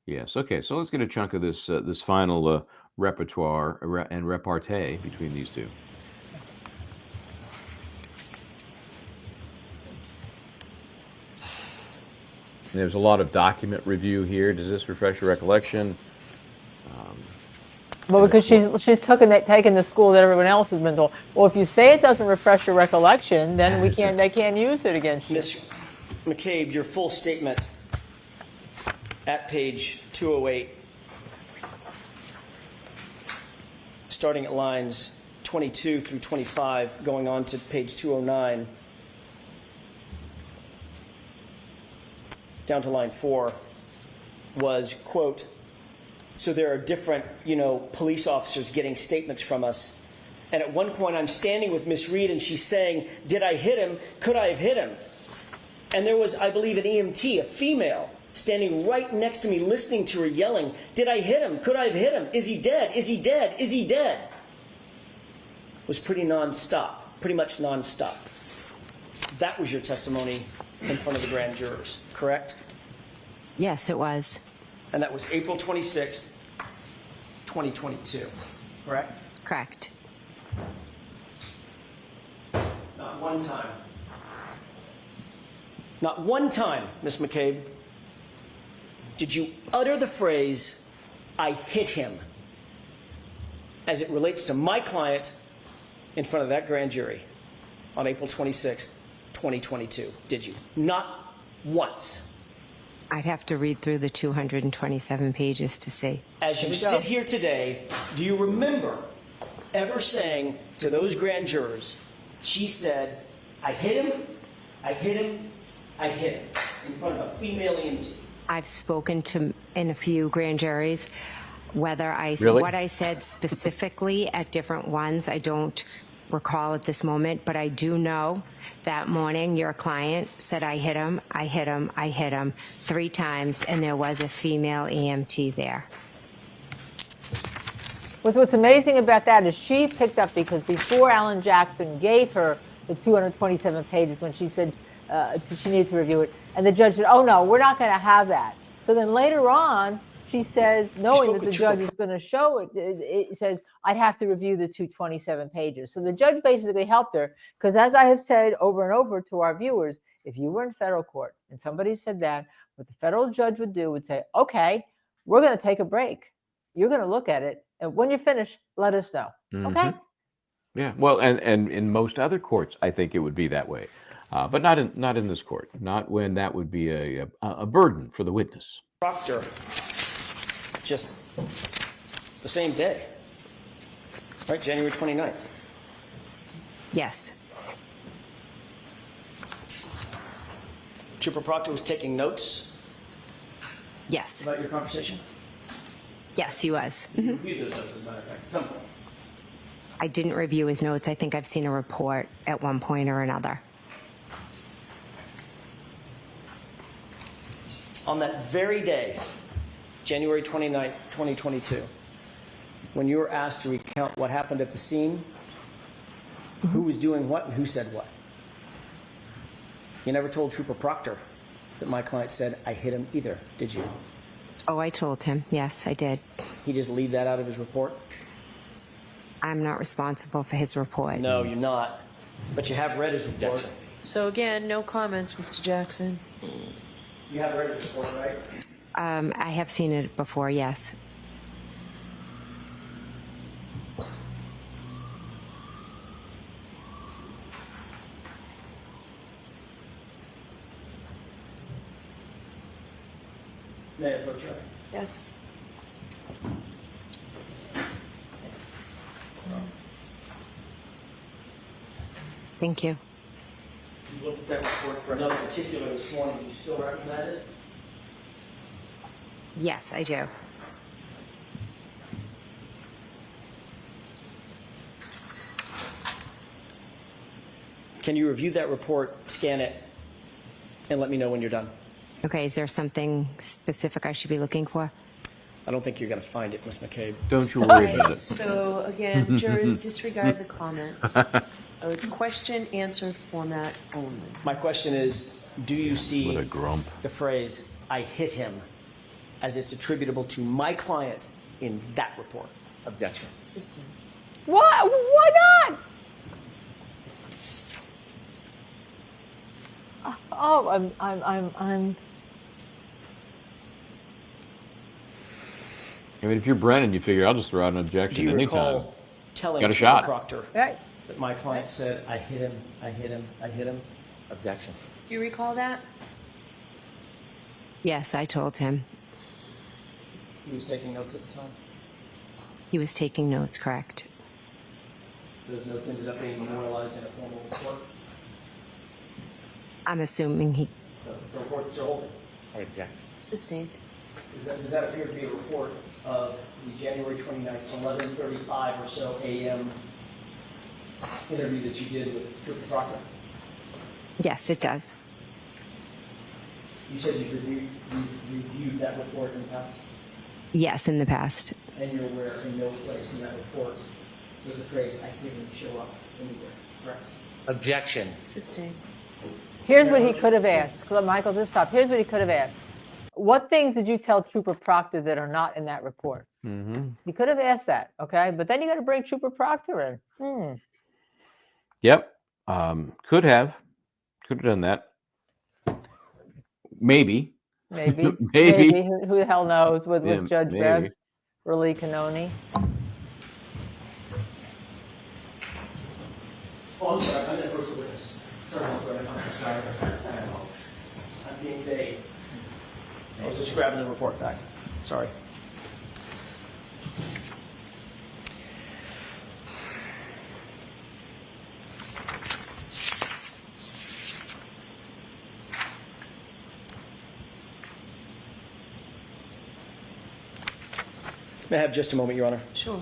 Yes. Okay. So let's get a chunk of this final repertoire and repartee between these two. There's a lot of document review here. Does this refresh your recollection? Well, because she's taken the school that everyone else has been told. Well, if you say it doesn't refresh your recollection, then they can't use it against you. Ms. McCabe, your full statement at page 208, starting at lines 22 through 25, going on to page 209, down to line 4, was, quote, so there are different, police officers getting statements from us. And at one point, I'm standing with Miss Reed, and she's saying, did I hit him? Could I have hit him? And there was, I believe, an EMT, a female, standing right next to me, listening to her yelling, did I hit him? Could I have hit him? Is he dead? Is he dead? Is he dead? It was pretty nonstop, pretty much nonstop. That was your testimony in front of the grand jurors, correct? Yes, it was. And that was April 26th, 2022, correct? Correct. Not one time. Not one time, Ms. McCabe, did you utter the phrase, I hit him, as it relates to my client in front of that grand jury on April 26th, 2022. Did you? Not once. I'd have to read through the 227 pages to see. As you sit here today, do you remember ever saying to those grand jurors, she said, I hit him, I hit him, I hit him, in front of a female EMT? I've spoken to in a few grand juries. Whether Really? what I said specifically at different ones, I don't recall at this moment, but I do know that morning your client said, I hit him, I hit him, I hit him 3 times, and there was a female EMT there. What's amazing about that is she picked up, because before Alan Jackson gave her the 227 pages when she said she needed to review it, and the judge said, oh no, we're not going to have that. So then later on, she says, knowing that the judge is going to show it, it says, I'd have to review the 227 pages. So the judge basically helped her, because as I have said over and over to our viewers, if you were in federal court and somebody said that, what the federal judge would do would say, okay, we're going to take a break. You're going to look at it, and when you're finished, let us know. Okay? Yeah. Well, and in most other courts, I think it would be that way, but not in this court. Not when that would be a burden for the witness. Proctor, just the same day, right? January 29th. Yes. Trooper Proctor was taking notes Yes. about your conversation? Yes, he was. You reviewed those notes, as a matter of fact, at some point. I didn't review his notes. I think I've seen a report at one point or another. On that very day, January 29th, 2022, when you were asked to recount what happened at the scene, who was doing what and who said what, you never told Trooper Proctor that my client said, I hit him either, did you? Oh, I told him. Yes, I did. He just leave that out of his report? I'm not responsible for his report. No, you're not. But you have read his report. So again, no comments, Mr. Jackson. You have read his report, right? I have seen it before, yes. May I approach you? Yes. Thank you. You looked at that report for another particular this morning. Do you still recognize it? Yes, I do. Can you review that report, scan it, and let me know when you're done? Okay, is there something specific I should be looking for? I don't think you're going to find it, Ms. McCabe. Don't you worry about it. So again, jurors disregard the comments. So it's question answer format only. My question is, do you see What a grump. the phrase, I hit him, as it's attributable to my client in that report? Objection. System. What? Why not? Oh, I'm. I mean, if you're Brennan, you figure I'll just throw out an Do objection you anytime. recall telling Got a Trooper shot. Proctor Right. that my client said, I hit him, I hit him, I hit him? Objection. Do you recall that? Yes, I told him. He was taking notes at the time. He was taking notes, correct? Those notes ended up being memorialized in a formal report. I'm assuming he, The report that you're holding. I object. Sustained. Does that appear to be a report of the January 29th, 11:35 or so a.m. interview that you did with Trooper Proctor? yes, it does. You said you reviewed that report in the past, Yes, in the past. and you're aware in no place in that report does the phrase "I didn't show up" anywhere, correct? Objection. Sustained. Here's what he could have asked. So let Michael, just stop. Here's what he could have asked. What things did you tell Trooper Proctor that are not in that report? He could have asked that, okay? But then you got to bring Trooper Proctor in. Yep. Could have done that. Maybe. Maybe. Who the hell knows with Yeah, Judge maybe. Bev, Raleigh Canoni. Oh, I'm sorry. I'm the first witness. Sorry, Mr. President. I'm sorry. I'm being vague. I was just grabbing the report back. Sorry. May I have just a moment, Your Honor? Sure.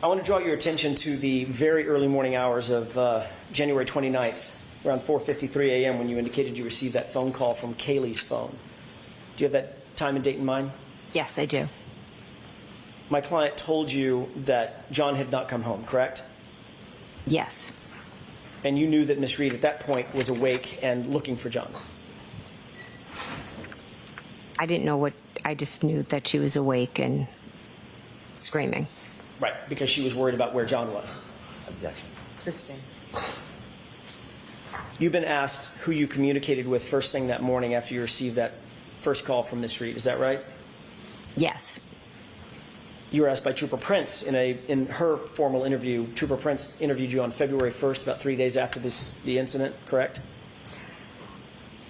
I want to draw your attention to the very early morning hours of January 29th, around 4:53 a.m. when you indicated you received that phone call from Kaylee's phone. Do you have that time and date in mind? Yes, I do. My client told you that John had not come home, correct? Yes. And you knew that Miss Reed at that point was awake and looking for John. I didn't know what, I just knew that she was awake and screaming. Right, because she was worried about where John was. Objection. Sustained. You've been asked who you communicated with first thing that morning after you received that first call from Miss Reed. Is that right? Yes. You were asked by Trooper Prince in her formal interview. Trooper Prince interviewed you on February 1st, about 3 days after the incident, correct?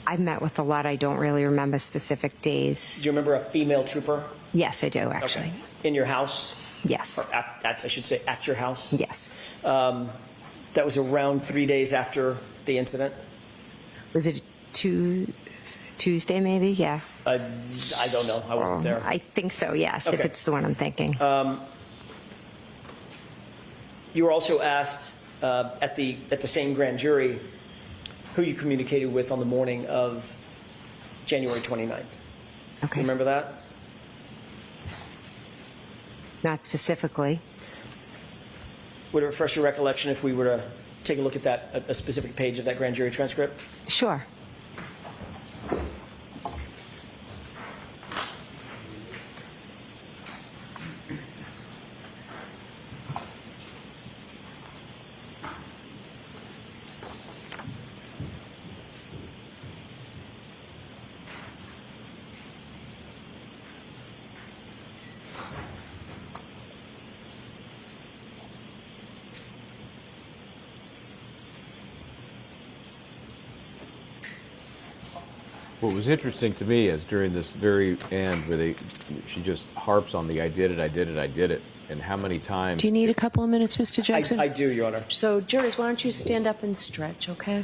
I met with a lot. I don't really remember specific days. Do you remember a female trooper? Yes, I do, actually. In your house? Yes. Or I should say at your house? Yes. That was around 3 days after the incident? Was it Tuesday, maybe? Yeah. I don't know. I wasn't there. I think so, yes, if Okay. it's the one I'm thinking. You were also asked at the same grand jury who you communicated with on the morning of January 29th. Okay. Remember that? Not specifically. Would it refresh your recollection if we were to take a look at that, a specific page of that grand jury transcript? Sure. What was interesting to me is during this very end where she just harps on the I did it, and how many times. Do you need a couple of minutes, Mr. Jackson? I do, Your Honor. So, jurors, why don't you stand up and stretch, okay?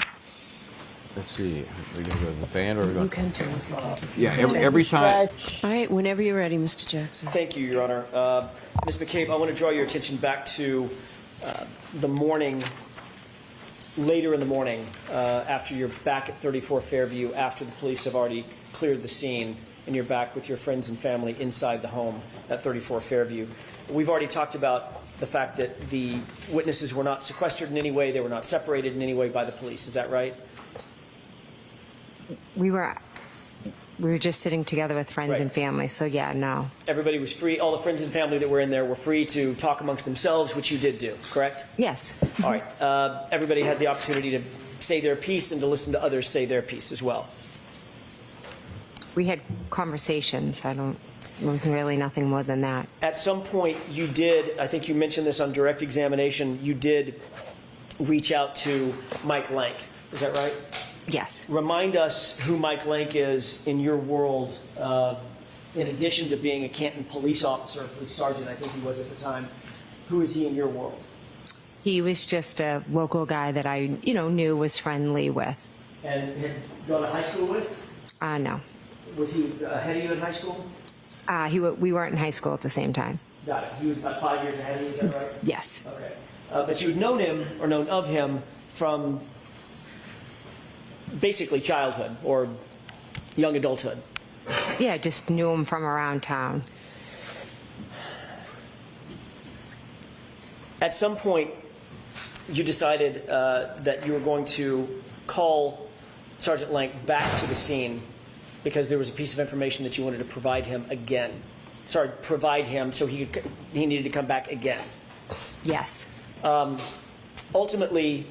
Let's see, are we going to go to the fan or are we You going? can too, Ms. McCabe. Yeah, every time. All right, whenever you're ready, Mr. Jackson. Thank you, Your Honor. Ms. McCabe, I want to draw your attention back to the morning, later in the morning, after you're back at 34 Fairview, after the police have already cleared the scene, and you're back with your friends and family inside the home at 34 Fairview. We've already talked about the fact that the witnesses were not sequestered in any way, they were not separated in any way by the police. Is that right? We were just sitting together with friends Right. and family, so yeah, no. Everybody was free, all the friends and family that were in there were free to talk amongst themselves, which you did do, correct? Yes. All right. Everybody had the opportunity to say their piece and to listen to others say their piece as well. We had conversations. It was really nothing more than that. At some point, you did, I think you mentioned this on direct examination, you did reach out to Mike Lank Is that right? Yes. Remind us who Mike Lank is in your world, in addition to being a Canton police officer, police sergeant, I think he was at the time. Who is he in your world? He was just a local guy that I, knew, was friendly with. And had gone to high school with? No. Was he ahead of you in high school? We weren't in high school at the same time. Got it. He was about 5 years ahead of you, is that right? Yes. Okay. But you had known him, or known of him, from basically childhood or young adulthood. Yeah, just knew him from around town. At some point, you decided that you were going to call Sergeant Lank back to the scene because there was a piece of information that you wanted to provide him again. Sorry, provide him so he needed to come back again. Yes. Ultimately,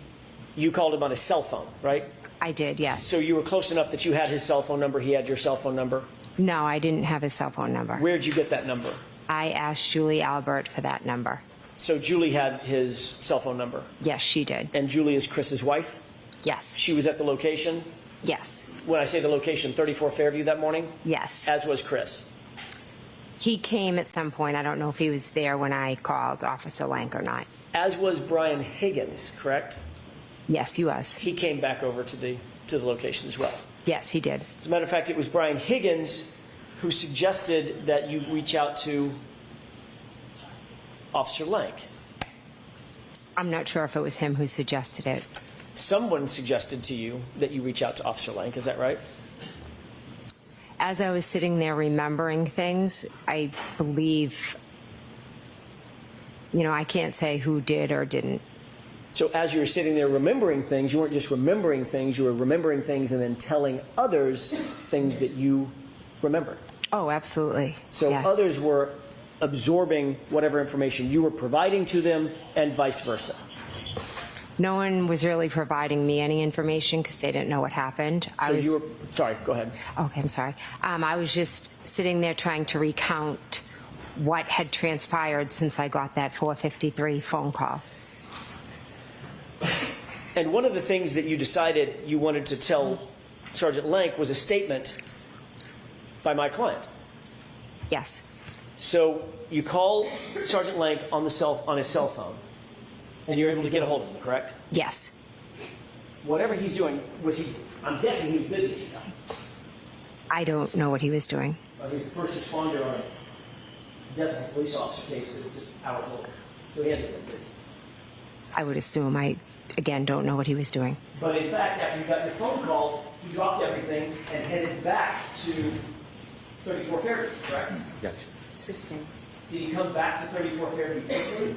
you called him on his cell phone, right? I did, yes. So you were close enough that you had his cell phone number, he had your cell phone number. No, I didn't have his cell phone number. Where'd you get that number? I asked Julie Albert for that number. So Julie had his cell phone number. Yes, she did. And Julie is Chris's wife? Yes. She was at the location? Yes. When I say the location, 34 Fairview that morning? Yes. As was Chris. He came at some point. I don't know if he was there when I called Officer Lank or not. As was Brian Higgins, correct? Yes, he was. He came back over to the location as well. Yes, he did. As a matter of fact, it was Brian Higgins who suggested that you reach out to Officer Lank. I'm not sure if it was him who suggested it. Someone suggested to you that you reach out to Officer Lank, is that right? As I was sitting there remembering things, I believe, I can't say who did or didn't. So as you were sitting there remembering things, you weren't just remembering things, you were remembering things and then telling others things that you remembered. Oh, absolutely. So yes. Others were absorbing whatever information you were providing to them and vice versa. No one was really providing me any information because they didn't know what happened. Sorry, go ahead. Okay, I'm sorry. I was just sitting there trying to recount what had transpired since I got that 4:53 phone call. And one of the things that you decided you wanted to tell Sergeant Lank was a statement by my client. Yes. So you call Sergeant Lank on his cell phone, and you're able to get a hold of him, correct? Yes. Whatever he's doing, I'm guessing he was busy at the time. I don't know what he was doing. He was the first responder on a death of a police officer case that was just hours old. So he had to have been busy. I would assume. I, again, don't know what he was doing. But in fact, after you got your phone call, you dropped everything and headed back to 34 Fairview, correct? Yes. Assisting. Did he come back to 34 Fairview quickly?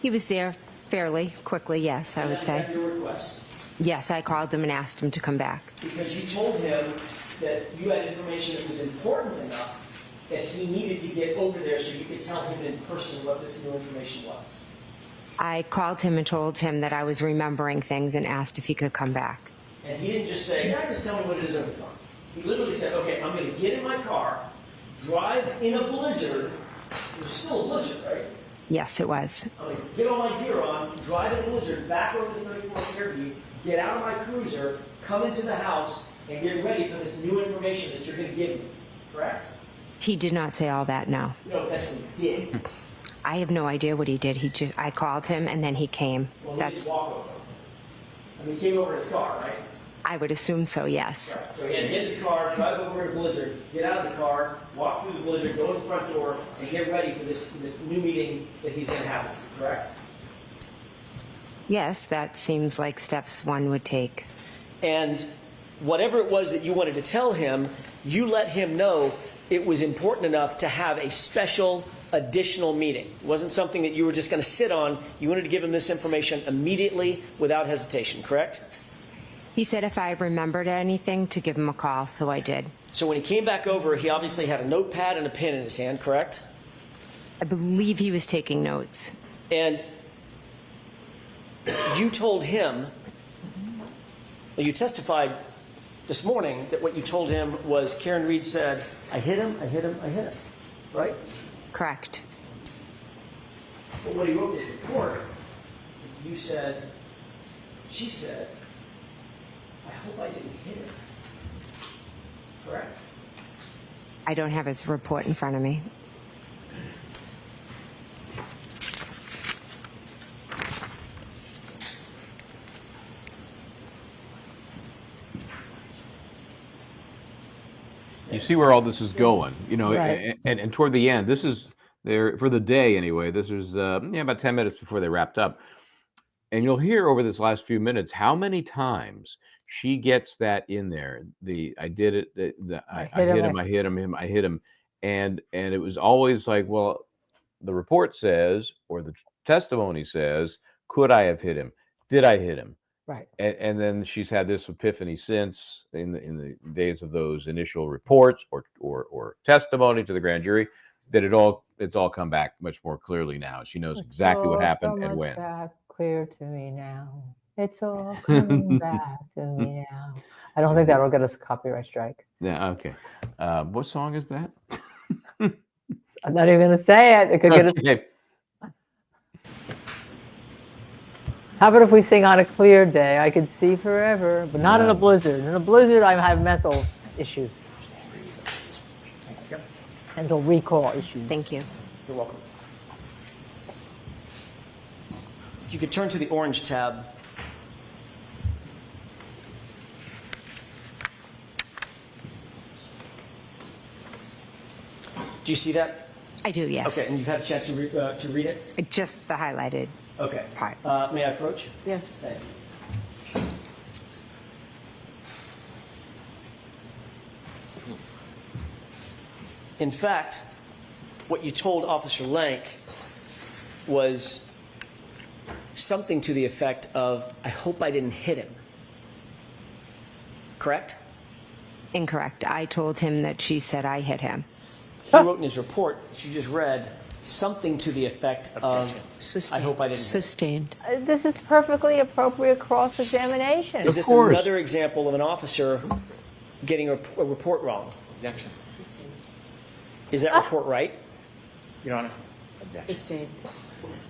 He was there fairly quickly, yes, I would say. At your request? Yes, I called him and asked him to come back. Because you told him that you had information that was important enough that he needed to get over there so you could tell him in person what this new information was. I called him and told him that I was remembering things and asked if he could come back. And he didn't just say, just tell me what it is over the phone. He literally said, okay, I'm going to get in my car, drive in a blizzard. It was still a blizzard, right? Yes, it was. I'm going to get all my gear on, drive in a blizzard back over to 34 Fairview, get out of my cruiser, come into the house, and get ready for this new information that you're going to give me. Correct? He did not say all that, no. No, that's what he did. I have no idea what he did. I called him and then he came. Well, he didn't walk over. I mean, he came over in his car, right? I would assume so, yes. Right. So he had to get his car, drive over in a blizzard, get out of the car, walk through the blizzard, go in the front door, and get ready for this new meeting that he's going to have with you, correct? Yes, that seems like steps one would take. And whatever it was that you wanted to tell him, you let him know it was important enough to have a special additional meeting. It wasn't something that you were just going to sit on. You wanted to give him this information immediately without hesitation, correct? He said if I remembered anything to give him a call, so I did. So when he came back over, he obviously had a notepad and a pen in his hand, correct? I believe he was taking notes. And you told him, you testified this morning that what you told him was Karen Reed said, I hit him, I hit him, I hit him, right? Correct. But when he wrote this report, you said She said, I hope I didn't hit him. Correct? I don't have his report in front of me. You see where all this is going, you know, Right. and toward the end, this is there for the day anyway. This was about 10 minutes before they wrapped up. And you'll hear over this last few minutes how many times she gets that in there. I did it, I hit him, I hit him. And it was always like, well, the report says, or the testimony says, could I have hit him? Did I hit him? Right. And then she's had this epiphany since in the days of those initial reports or testimony to the grand jury that it's all come back much more clearly now. She knows exactly what all happened so and much when. back clear to me now. It's all coming back to me now. I don't think that'll get us a copyright strike. Yeah, okay. What song is that? I'm not even going to say it. It could get us. Okay. How about if we sing On a Clear Day? I could see forever, but not in a blizzard. In a blizzard, I have mental issues. Mental recall issues. Thank you. You're welcome. You could turn to the orange tab. Do you see that? I do, yes. Okay, and you've had a chance to read it? Just the highlighted Okay. part. May I approach? Yes. Thank you. In fact, what you told Officer Lank was something to the effect of, I hope I didn't hit him. Correct? Incorrect. I told him that she said I hit him. He wrote in his report, that you just read, something to the effect of, I hope I didn't hit him. Sustained. This is perfectly appropriate cross-examination. Is this course. another example of an officer getting a report wrong? Objection. Is that report right? Your Honor. Objection. Sustained.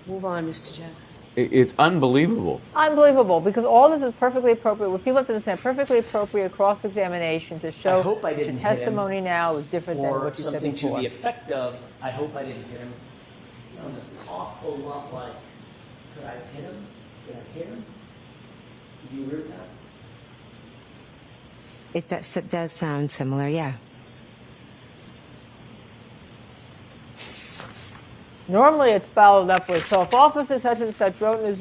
Move on, Mr. Jackson. It's unbelievable. Unbelievable, because all this is perfectly appropriate. What people have to understand, perfectly appropriate cross-examination to show I hope I that your didn't hit him, testimony now is different than Or what you said something to before. the effect of, I hope I didn't hit him. Sounds an awful lot like, could I hit him? Did I hit him? Do you agree with that? It does sound similar, yeah. Normally, it's followed up with, so if Officer such and such wrote in his,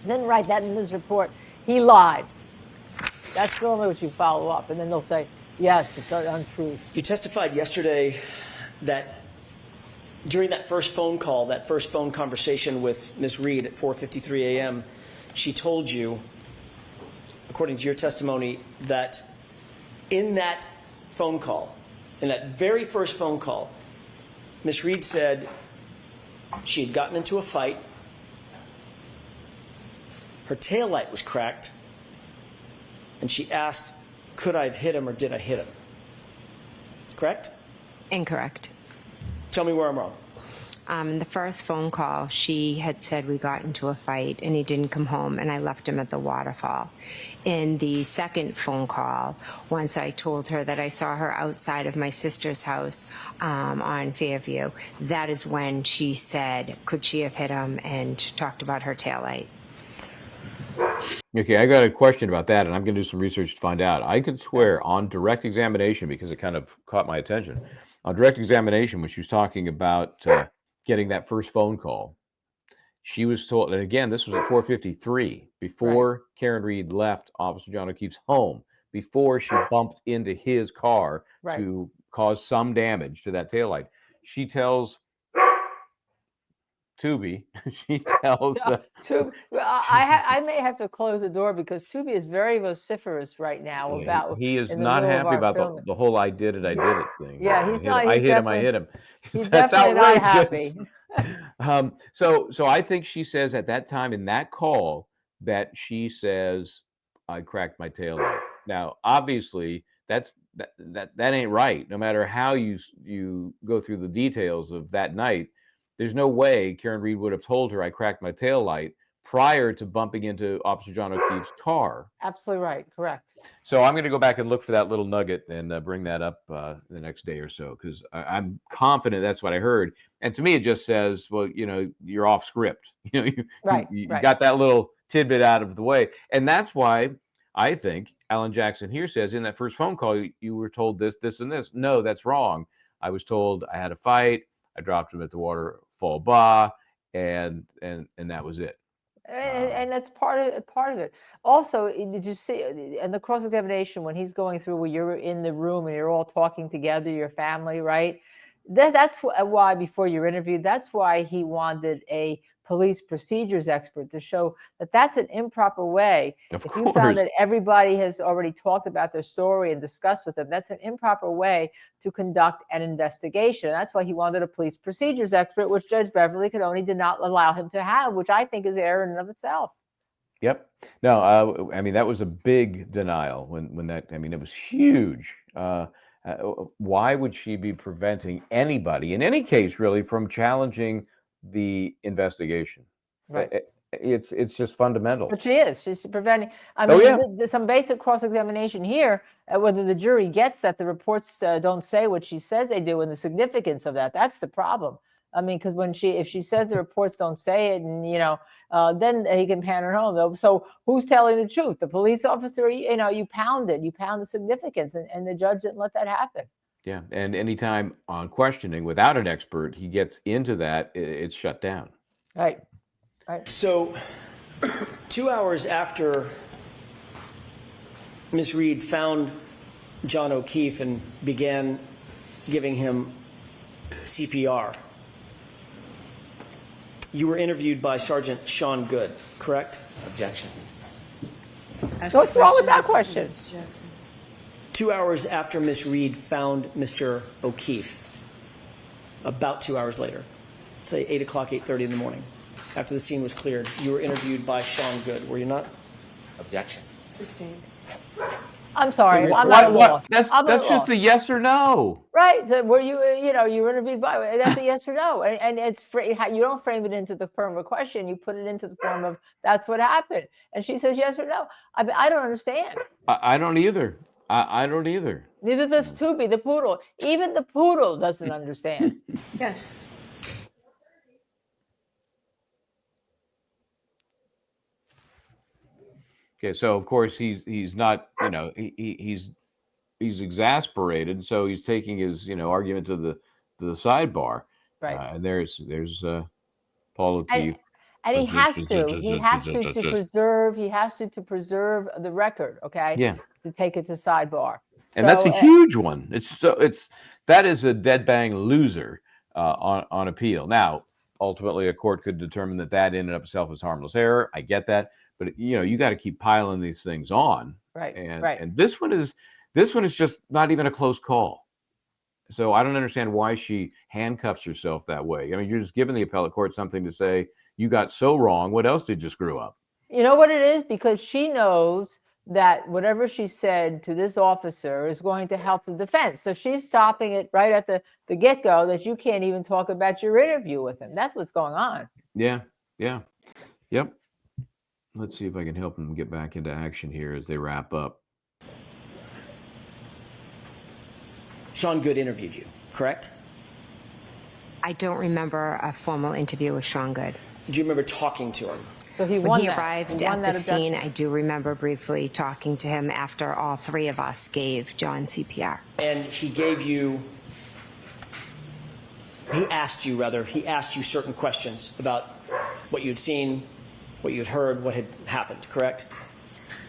didn't write that in his report, he lied. That's normally what you follow up, and then they'll say, yes, it's untruth. You testified yesterday that during that first phone call, that first phone conversation with Ms. Reed at 4:53 a.m., she told you, according to your testimony, that in that phone call, in that very first phone call, Ms. Reed said she had gotten into a fight, her taillight was cracked, and she asked, could I have hit him or did I hit him? Correct? Incorrect. Tell me where I'm wrong. The first phone call, she had said we got into a fight and he didn't come home and I left him at the waterfall. In the second phone call, once I told her that I saw her outside of my sister's house on Fairview, that is when she said, could she have hit him, and talked about her taillight. Okay, I got a question about that, and I'm going to do some research to find out. I could swear on direct examination, because it kind of caught my attention, on direct examination, when she was talking about getting that first phone call, she was told, and again, this was at 4:53, before Karen Reed left Officer John O'Keefe's home, before she bumped into his car to cause some damage to that taillight. She tells Tubi, she tells... I may have to close the door because Tubi is very vociferous right now about. He is in the not middle of happy our about filming. the whole I did it thing. Yeah, he's not. I He's hit him. He's That's definitely not happy. outrageous. So I think she says at that time in that call that she says, I cracked my taillight. Now, obviously, that ain't right. No matter how you go through the details of that night, there's no way Karen Reed would have told her I cracked my taillight prior to bumping into Officer John O'Keefe's car. Absolutely right. Correct. So I'm going to go back and look for that little nugget and bring that up the next day or so, because I'm confident that's what I heard. And to me, it just says, well, you're off script. You Right. got that little tidbit out of the way. And that's why I think Alan Jackson here says in that first phone call, you were told this, this, and this. No, that's wrong. I was told I had a fight. I dropped him at the waterfall bar, and that was it. And that's part of it. Also, did you see in the cross-examination when he's going through where you're in the room and you're all talking together, your family, right? That's why before you're interviewed, that's why he wanted a police procedures expert to show that that's an improper way. Of If course. you found that everybody has already talked about their story and discussed with them, that's an improper way to conduct an investigation. That's why he wanted a police procedures expert, which Judge Beverly did not allow him to have, which I think is error in and of itself. Yep. No, I mean, that was a big denial when that, I mean, it was huge. Why would she be preventing anybody, in any case, really, from challenging the investigation? Right. It's just fundamental. But she is. She's preventing. I mean, yeah. there's some basic cross-examination here, whether the jury gets that the reports don't say what she says they do and the significance of that. That's the problem. I mean, because if she says the reports don't say it, and then he can pan her home. So who's telling the truth? The police officer. You pound the significance, and the judge didn't let that happen. Yeah, and anytime on questioning without an expert, he gets into that, it's shut down. Right. So 2 hours after Ms. Reed found John O'Keefe and began giving him CPR, you were interviewed by Sergeant Sean Good, correct? Objection. Ask What's the wrong with that question, question? Mr. Jackson. 2 hours after Ms. Reed found Mr. O'Keefe, about 2 hours later, say 8 o'clock, 8:30 in the morning, after the scene was cleared, you were interviewed by Sean Good, were you not? Objection. Sustained. I'm sorry. I'm What- not what- lost. That's I'm at a just loss. a yes or no. Right. So were you, you were interviewed by, that's a yes or no. And you don't frame it into the form of a question. You put it into the form of, that's what happened. And she says yes or no. I mean, I don't understand. I don't either. I don't either. Neither does Tubi, the poodle. Even the poodle doesn't understand. Yes. Okay, so of course he's not, he's exasperated, so he's taking his argument to the sidebar. Right. And there's Paul O'Keefe. And he has to preserve the record, okay? Yeah. To take it to sidebar. And that's a huge one. That is a dead bang loser on appeal. Now, ultimately, a court could determine that in and of itself is harmless error. I get that, but you got to keep piling these things on. Right. And this one is just not even a close call. So I don't understand why she handcuffs herself that way. I mean, you're just giving the appellate court something to say, you got so wrong. What else did you screw up? You know what it is? Because she knows that whatever she said to this officer is going to help the defense. So she's stopping it right at the get-go that you can't even talk about your interview with him. That's what's going on. Yeah. Yep. Let's see if I can help them get back into action here as they wrap up. Sean Good interviewed you, correct? I don't remember a formal interview with Sean Good. Do you remember talking to him? So he When won he that. arrived He won at that the scene, objection. I do remember briefly talking to him after all three of us gave John CPR. And he asked you certain questions about what you'd seen, what you'd heard, what had happened, correct?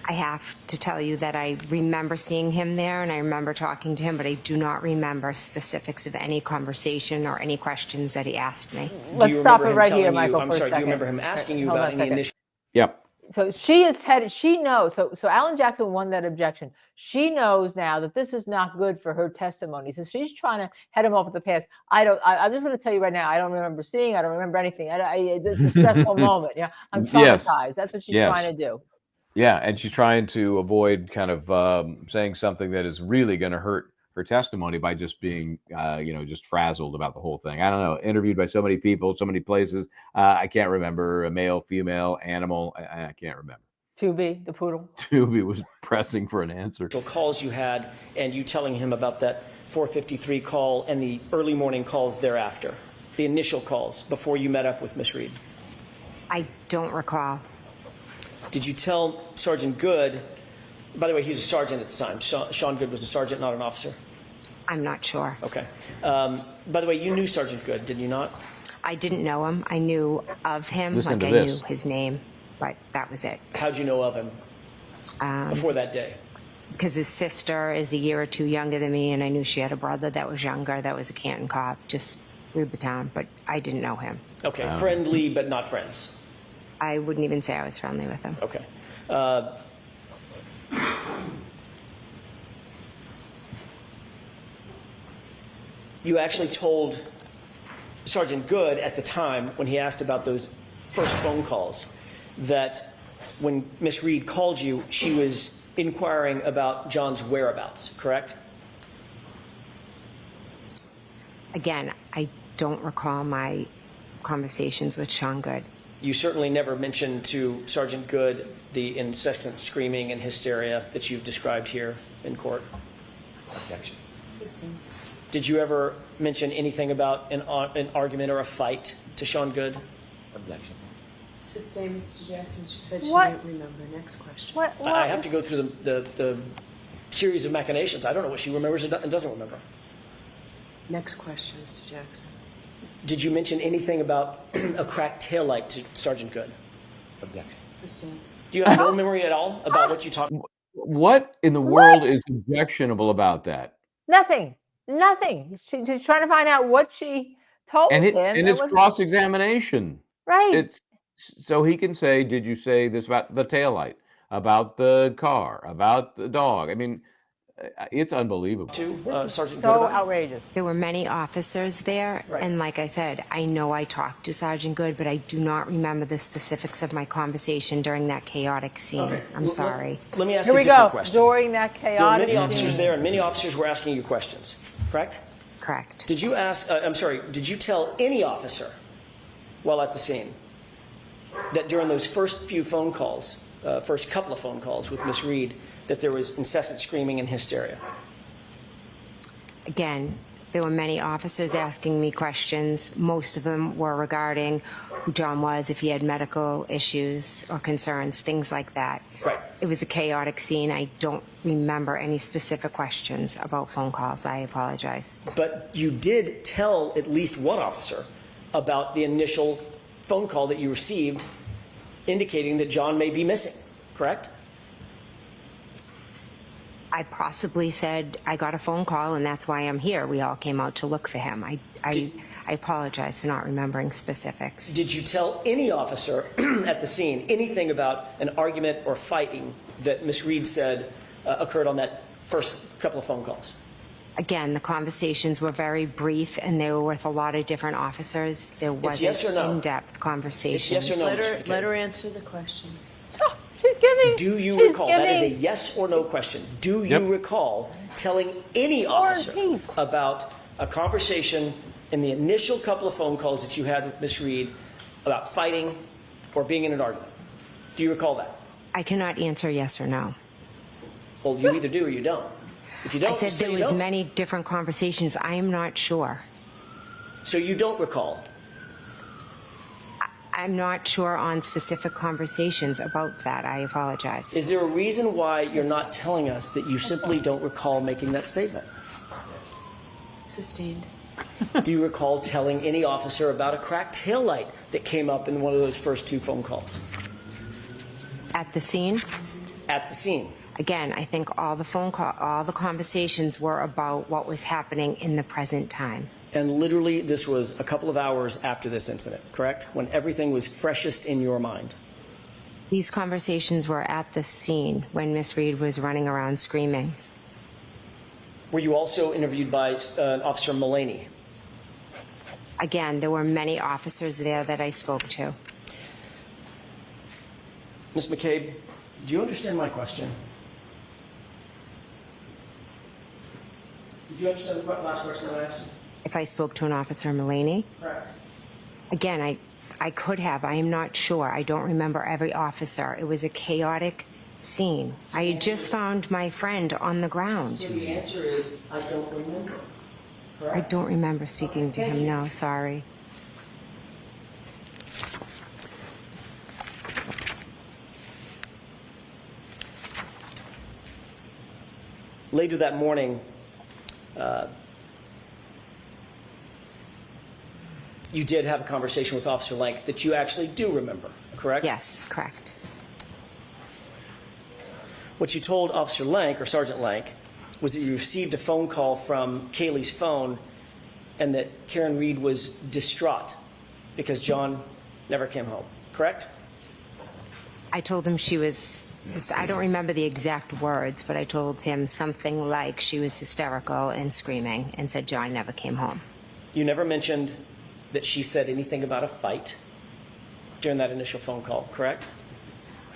I have to tell you that I remember seeing him there and I remember talking to him, but I do not remember specifics of any conversation or any questions that he asked me. Let's stop it right here, Michael, I'm for a sorry, do you second. remember him asking you Hold on about a any second. initial? Yep. So she knows. So Alan Jackson won that objection. She knows now that this is not good for her testimony. So she's trying to head him off at the pass. I'm just going to tell you right now. I don't remember seeing. I don't remember anything. It's a stressful moment. Yeah, I'm traumatized. Yes. That's what she's Yes. trying to do. Yeah, and she's trying to avoid kind of saying something that is really going to hurt her testimony by just being, just frazzled about the whole thing. I don't know. Interviewed by so many people, so many places. I can't remember a male, female, animal. I can't remember. Tubi, the poodle. Tubi was pressing for an answer. Calls you had, and you telling him about that 4:53 call and the early morning calls thereafter, the initial calls before you met up with Miss Reed. I don't recall. Did you tell Sergeant Good? By the way, he was a sergeant at the time. Sean Good was a sergeant, not an officer. I'm not sure. Okay. By the way, you knew Sergeant Good, did you not? I didn't know him. I knew of him, Listen like to I this. knew his name, but that was it. How'd you know of him before that day? Because his sister is a year or two younger than me, and I knew she had a brother that was younger, that was a Canton cop, just through the town, but I didn't know him. Okay, friendly but not friends. I wouldn't even say I was friendly with him. Okay. You actually told Sergeant Good at the time, when he asked about those first phone calls, that when Miss Reed called you, she was inquiring about John's whereabouts, correct? Again, I don't recall my conversations with Sean Good. You certainly never mentioned to Sergeant Good the incessant screaming and hysteria that you've described here in court. Objection. Sustained. Did you ever mention anything about an argument or a fight to Sean Good? Objection. Sustained, Mr. Jackson. She said she What? didn't remember. Next question. What? I have to go through the series of machinations. I don't know what she remembers and doesn't remember. Next question, Mr. Jackson. Did you mention anything about a cracked taillight to Sergeant Good? Objection. Sustained. Do you have no memory at all about what you talked about? What in the world is objectionable about that? Nothing. Nothing. She's trying to find out what she told And him. it's cross-examination. Right. It's so he can say, "Did you say this about the taillight, about the car, about the dog?" I mean, it's unbelievable. To Sergeant Good so about it? outrageous. There were many officers there, Right. and like I said, I know I talked to Sergeant Good, but I do not remember the specifics of my conversation during that chaotic scene. Okay. I'm sorry. Let me ask Here you a we different go. question. During that There were chaotic many officers scene. there, and many officers were asking you questions, correct? Correct. Did you ask, did you tell any officer while at the scene that during those first few phone calls, first couple of phone calls with Miss Reed, that there was incessant screaming and hysteria? Again, there were many officers asking me questions. Most of them were regarding who John was, if he had medical issues or concerns, things like that. Right. It was a chaotic scene. I don't remember any specific questions about phone calls. I apologize. But you did tell at least one officer about the initial phone call that you received indicating that John may be missing, correct? I possibly said I got a phone call and that's why I'm here. We all came out to look for him. I apologize for not remembering specifics. Did you tell any officer at the scene anything about an argument or fighting that Miss Reed said occurred on that first couple of phone calls? Again, the conversations were very brief and they were with a lot of different officers. There wasn't yes or no? in-depth conversations. Yes or no? Let her answer the question. Oh, she's giving. Do you she's recall? Giving, That is a yes or no question. Do you Yep. recall telling any War and officer peace. about a conversation in the initial couple of phone calls that you had with Miss Reed about fighting or being in an argument? Do you recall that? I cannot answer yes or no. Well, you either do or you don't. If you don't, I said say there you was don't. many different conversations. I am not sure. So you don't recall. I'm not sure on specific conversations about that. I apologize. Is there a reason why you're not telling us that you simply don't recall making that statement? Sustained. Do you recall telling any officer about a cracked taillight that came up in one of those first two phone calls? At the scene, At the scene. again, I think all the conversations were about what was happening in the present time. And literally, this was a couple of hours after this incident, correct? When everything was freshest in your mind. These conversations were at the scene when Miss Reed was running around screaming. Were you also interviewed by Officer Mullaney? Again, there were many officers there that I spoke to. Ms. McCabe, do you understand my question? Did you understand the last question I asked you? If I spoke to an officer, Mulaney? Correct. Again, I could have. I am not sure. I don't remember every officer. It was a chaotic scene. I had just found my friend on the ground. So the answer is, I don't remember. Correct? I don't remember speaking to him. No, sorry. Later that morning, you did have a conversation with Officer Lank that you actually do remember, correct? Yes, correct. What you told Officer Lank, or Sergeant Lank, was that you received a phone call from Kaylee's phone and that Karen Reed was distraught because John never came home, correct? I told him she was, I don't remember the exact words, but I told him something like she was hysterical and screaming and said John never came home. You never mentioned that she said anything about a fight during that initial phone call, correct?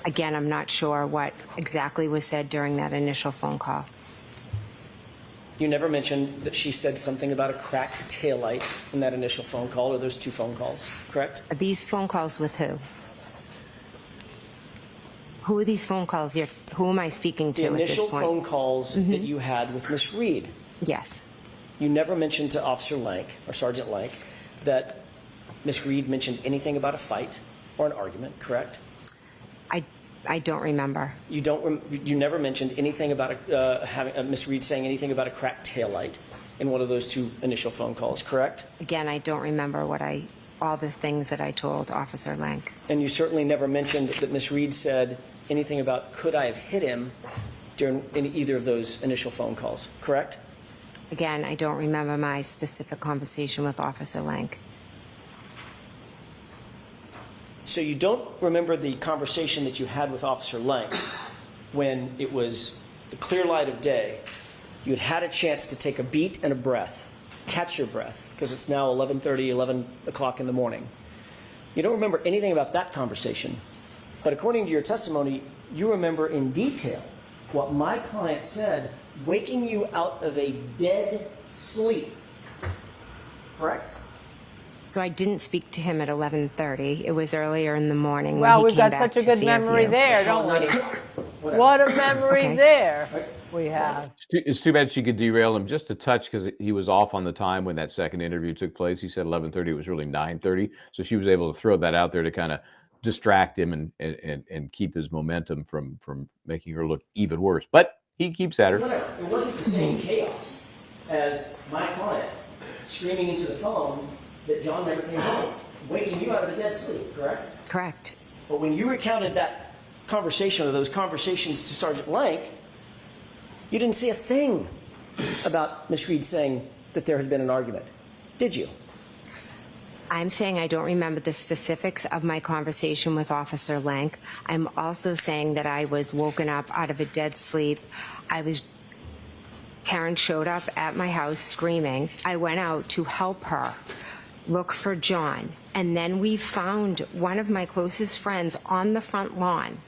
Again, I'm not sure what exactly was said during that initial phone call. You never mentioned that she said something about a cracked taillight in that initial phone call or those two phone calls, correct? Are these phone calls with who? Who are these phone calls? Who am I speaking to The at this initial point? phone calls that you had with Miss Reed, Yes. you never mentioned to Officer Lank or Sergeant Lank that Miss Reed mentioned anything about a fight or an argument, correct? I don't remember. You never mentioned anything about having Miss Reed saying anything about a cracked taillight in one of those two initial phone calls, correct? Again, I don't remember all the things that I told Officer Lank. And you certainly never mentioned that Miss Reed said anything about could I have hit him in either of those initial phone calls, correct? Again, I don't remember my specific conversation with Officer Lank. So you don't remember the conversation that you had with Officer Lank when it was the clear light of day. You had a chance to take a beat and a breath, catch your breath, because it's now 11:30, 11 o'clock in the morning. You don't remember anything about that conversation. But according to your testimony, you remember in detail what my client said, waking you out of a dead sleep. Correct? So I didn't speak to him at 11:30. It was earlier in the morning when Well, he we've came got back such a to good memory Fairview. there, don't we? Whatever. What a memory Okay. there we have. It's too bad she could derail him just a touch because he was off on the time when that second interview took place. He said 11:30. It was really 9:30. So she was able to throw that out there to kind of distract him and keep his momentum from making her look even worse. But he keeps at her. Whatever. It wasn't the same chaos as my client screaming into the phone that John never came home, waking you out of a dead sleep, correct? Correct. But when you recounted that conversation or those conversations to Sergeant Lank, you didn't say a thing about Miss Reed saying that there had been an argument, did you? I'm saying I don't remember the specifics of my conversation with Officer Lank. I'm also saying that I was woken up out of a dead sleep. Karen showed up at my house screaming. I went out to help her look for John. And then we found one of my closest friends on the front lawn.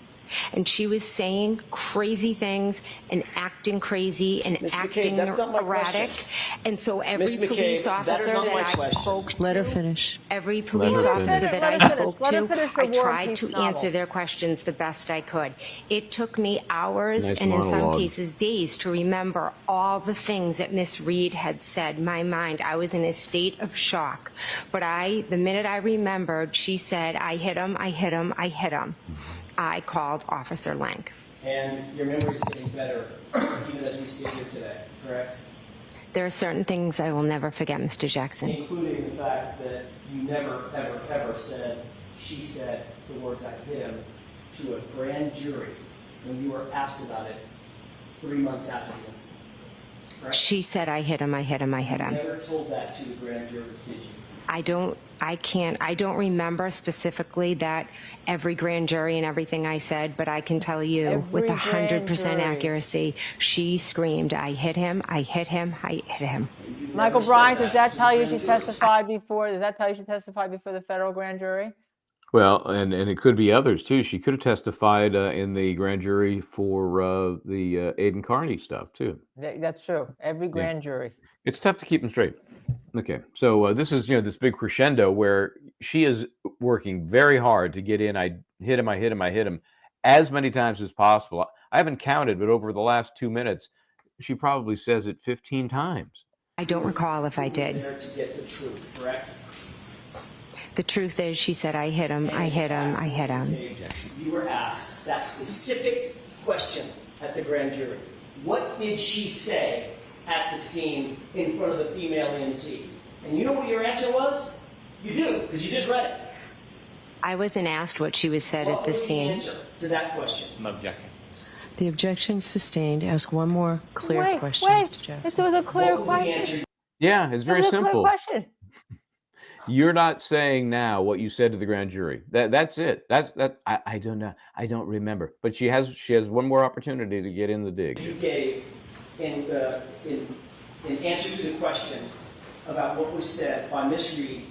And she was saying crazy things and acting crazy and Ms. McCabe, acting that's not my erratic. question. And so every Ms. McCabe, police that is officer not that my I question. spoke to, Let her finish. every police her finish. officer that Let I her finish. spoke Let her to, finish her I War tried and to Peace answer novel. their questions the best I could. It took me hours Nice and in some monologue. cases days to remember all the things that Miss Reed had said. My mind, I was in a state of shock. But the minute I remembered, she said, I hit him, I hit him, I hit him. I called Officer Lank. And your memory's getting better even as we sit here today, correct? There are certain things I will never forget, Mr. Jackson. Including the fact that you never, ever, ever said, she said the words I hit him to a grand jury when you were asked about it 3 months after the incident. Correct? She said, I hit him, I hit him, I hit You him. never told that to the grand jury, did you? I don't remember specifically that every grand jury and everything I said, but I can tell you with Every grand 100% jury. accuracy, she screamed, I hit him, I hit him, I hit him. Michael Bryant, does that tell you she testified before? Does that tell you she testified before the federal grand jury? Well, and it could be others too. She could have testified in the grand jury for the Aiden Carney stuff too. That's true. Every Yeah. grand jury. It's tough to keep them straight. Okay, so this is this big crescendo where she is working very hard to get in. I hit him, I hit him, I hit him as many times as possible. I haven't counted, but over the last 2 minutes, she probably says it 15 times. I don't recall if I You were did. there to get the truth, correct? The truth is, she said, I hit him, I hit him, I hit him. You were asked that specific question at the grand jury. What did she say at the scene in front of the female EMT? And you know what your answer was? You do, because you just read it. I wasn't asked what she was said What at the was the scene. answer to that question? I'm objecting. The objection sustained. Ask one more clear question, wait. Mr. Jackson. This was a clear What was the question. answer? Yeah, it's very This was a clear simple. question. You're not saying now what you said to the grand jury. That's it. I don't know. I don't remember. But she has one more opportunity to get in the dig. You gave in answer to the question about what was said by Miss Reed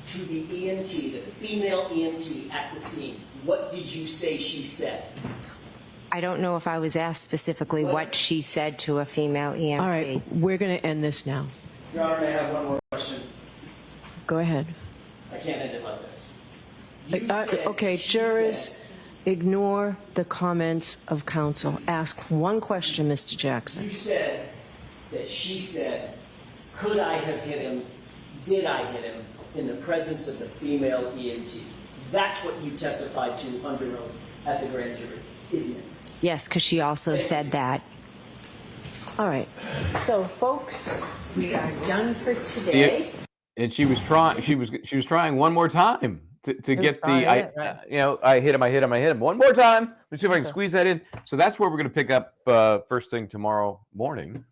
to the EMT, the female EMT at the scene. What did you say she said? I don't know if I was asked specifically what she said to a female EMT. All right, we're going to end this now. Your Honor, may I have one more question? Go ahead. I can't end it like this. You said Okay, she jurors, said- ignore the comments of counsel. Ask one question, Mr. Jackson. You said that she said, could I have hit him? Did I hit him in the presence of the female EMT? That's what you testified to under oath at the grand jury, isn't it? Yes, because she also said that. All right. So, folks, we are done for today. And she was trying. She was trying one more time to get the. trying I it, right. I hit him. I hit him. I hit him one more time. Let's see if I can squeeze that in. So that's where we're going to pick up first thing tomorrow morning.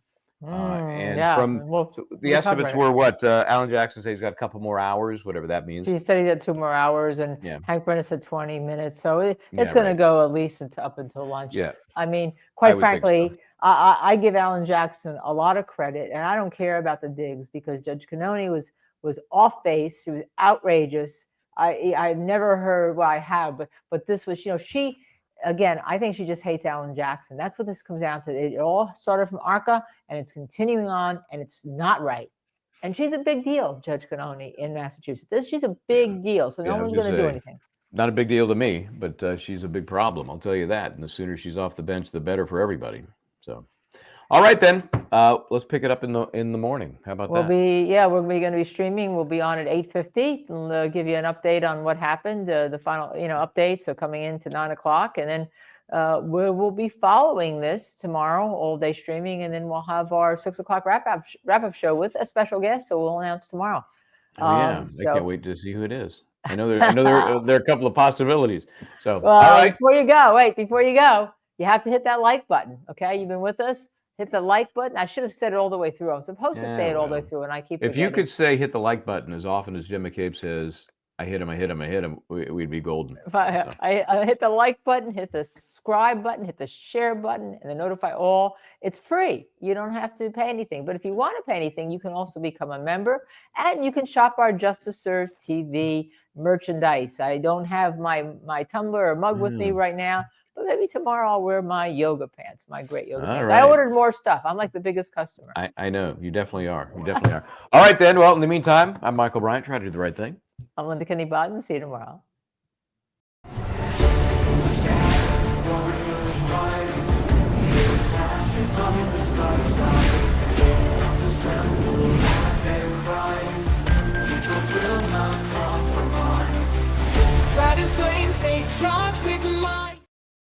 And yeah, from we'll the estimates recover it. were what Alan Jackson says he's got a couple more hours, whatever that means. She said he had 2 more hours, and Yeah. Hank Brennan said 20 minutes. So it's Yeah, going right. to go at least up until lunch. Yeah. I mean, I quite would think so. frankly, I give Alan Jackson a lot of credit, and I don't care about the digs because Judge Cannoni was off base. She was outrageous. I've never heard, well, I have, but this was, she. Again, I think she just hates Alan Jackson. That's what this comes down to. It all started from ARCA, and it's continuing on, and it's not right. And she's a big deal, Judge Cannoni in Massachusetts. She's a big deal, so Yeah, no I was one's going to gonna do say, anything. Not a big deal to me, but she's a big problem. I'll tell you that. And the sooner she's off the bench, the better for everybody. So, all right then, let's pick it up in the morning. How about that? We're going to be streaming. We'll be on at 8:50. We'll give you an update on what happened, the final, updates. So coming into 9 o'clock, and then we'll be following this tomorrow, all day streaming, and then we'll have our 6 o'clock wrap up show with a special guest. So we'll announce tomorrow. Oh, yeah, I can't wait to see who it is. I know there are a couple of possibilities. So, all right. Before you go, you have to hit that like button. Okay, you've been with us. Hit the like button. I should have said it all the way through. I'm supposed to say it all the way through, and I keep If you forgetting. could say hit the like button as often as Jim McCabe says, I hit him, I hit him, I hit him, we'd be golden. If I hit the like button, hit the subscribe button, hit the share button, and the notify all. It's free. You don't have to pay anything. But if you want to pay anything, you can also become a member, and you can shop our Justice Serve TV merchandise. I don't have my tumbler or mug with me right now, but maybe tomorrow I'll wear my yoga pants, my great yoga All pants. right. I ordered more stuff. I'm like the biggest customer. I know. You definitely are. You definitely are. All right, then. Well, in the meantime, I'm Michael Bryant. Try to do the right thing. I'm Linda Kenny Bodden. See you tomorrow.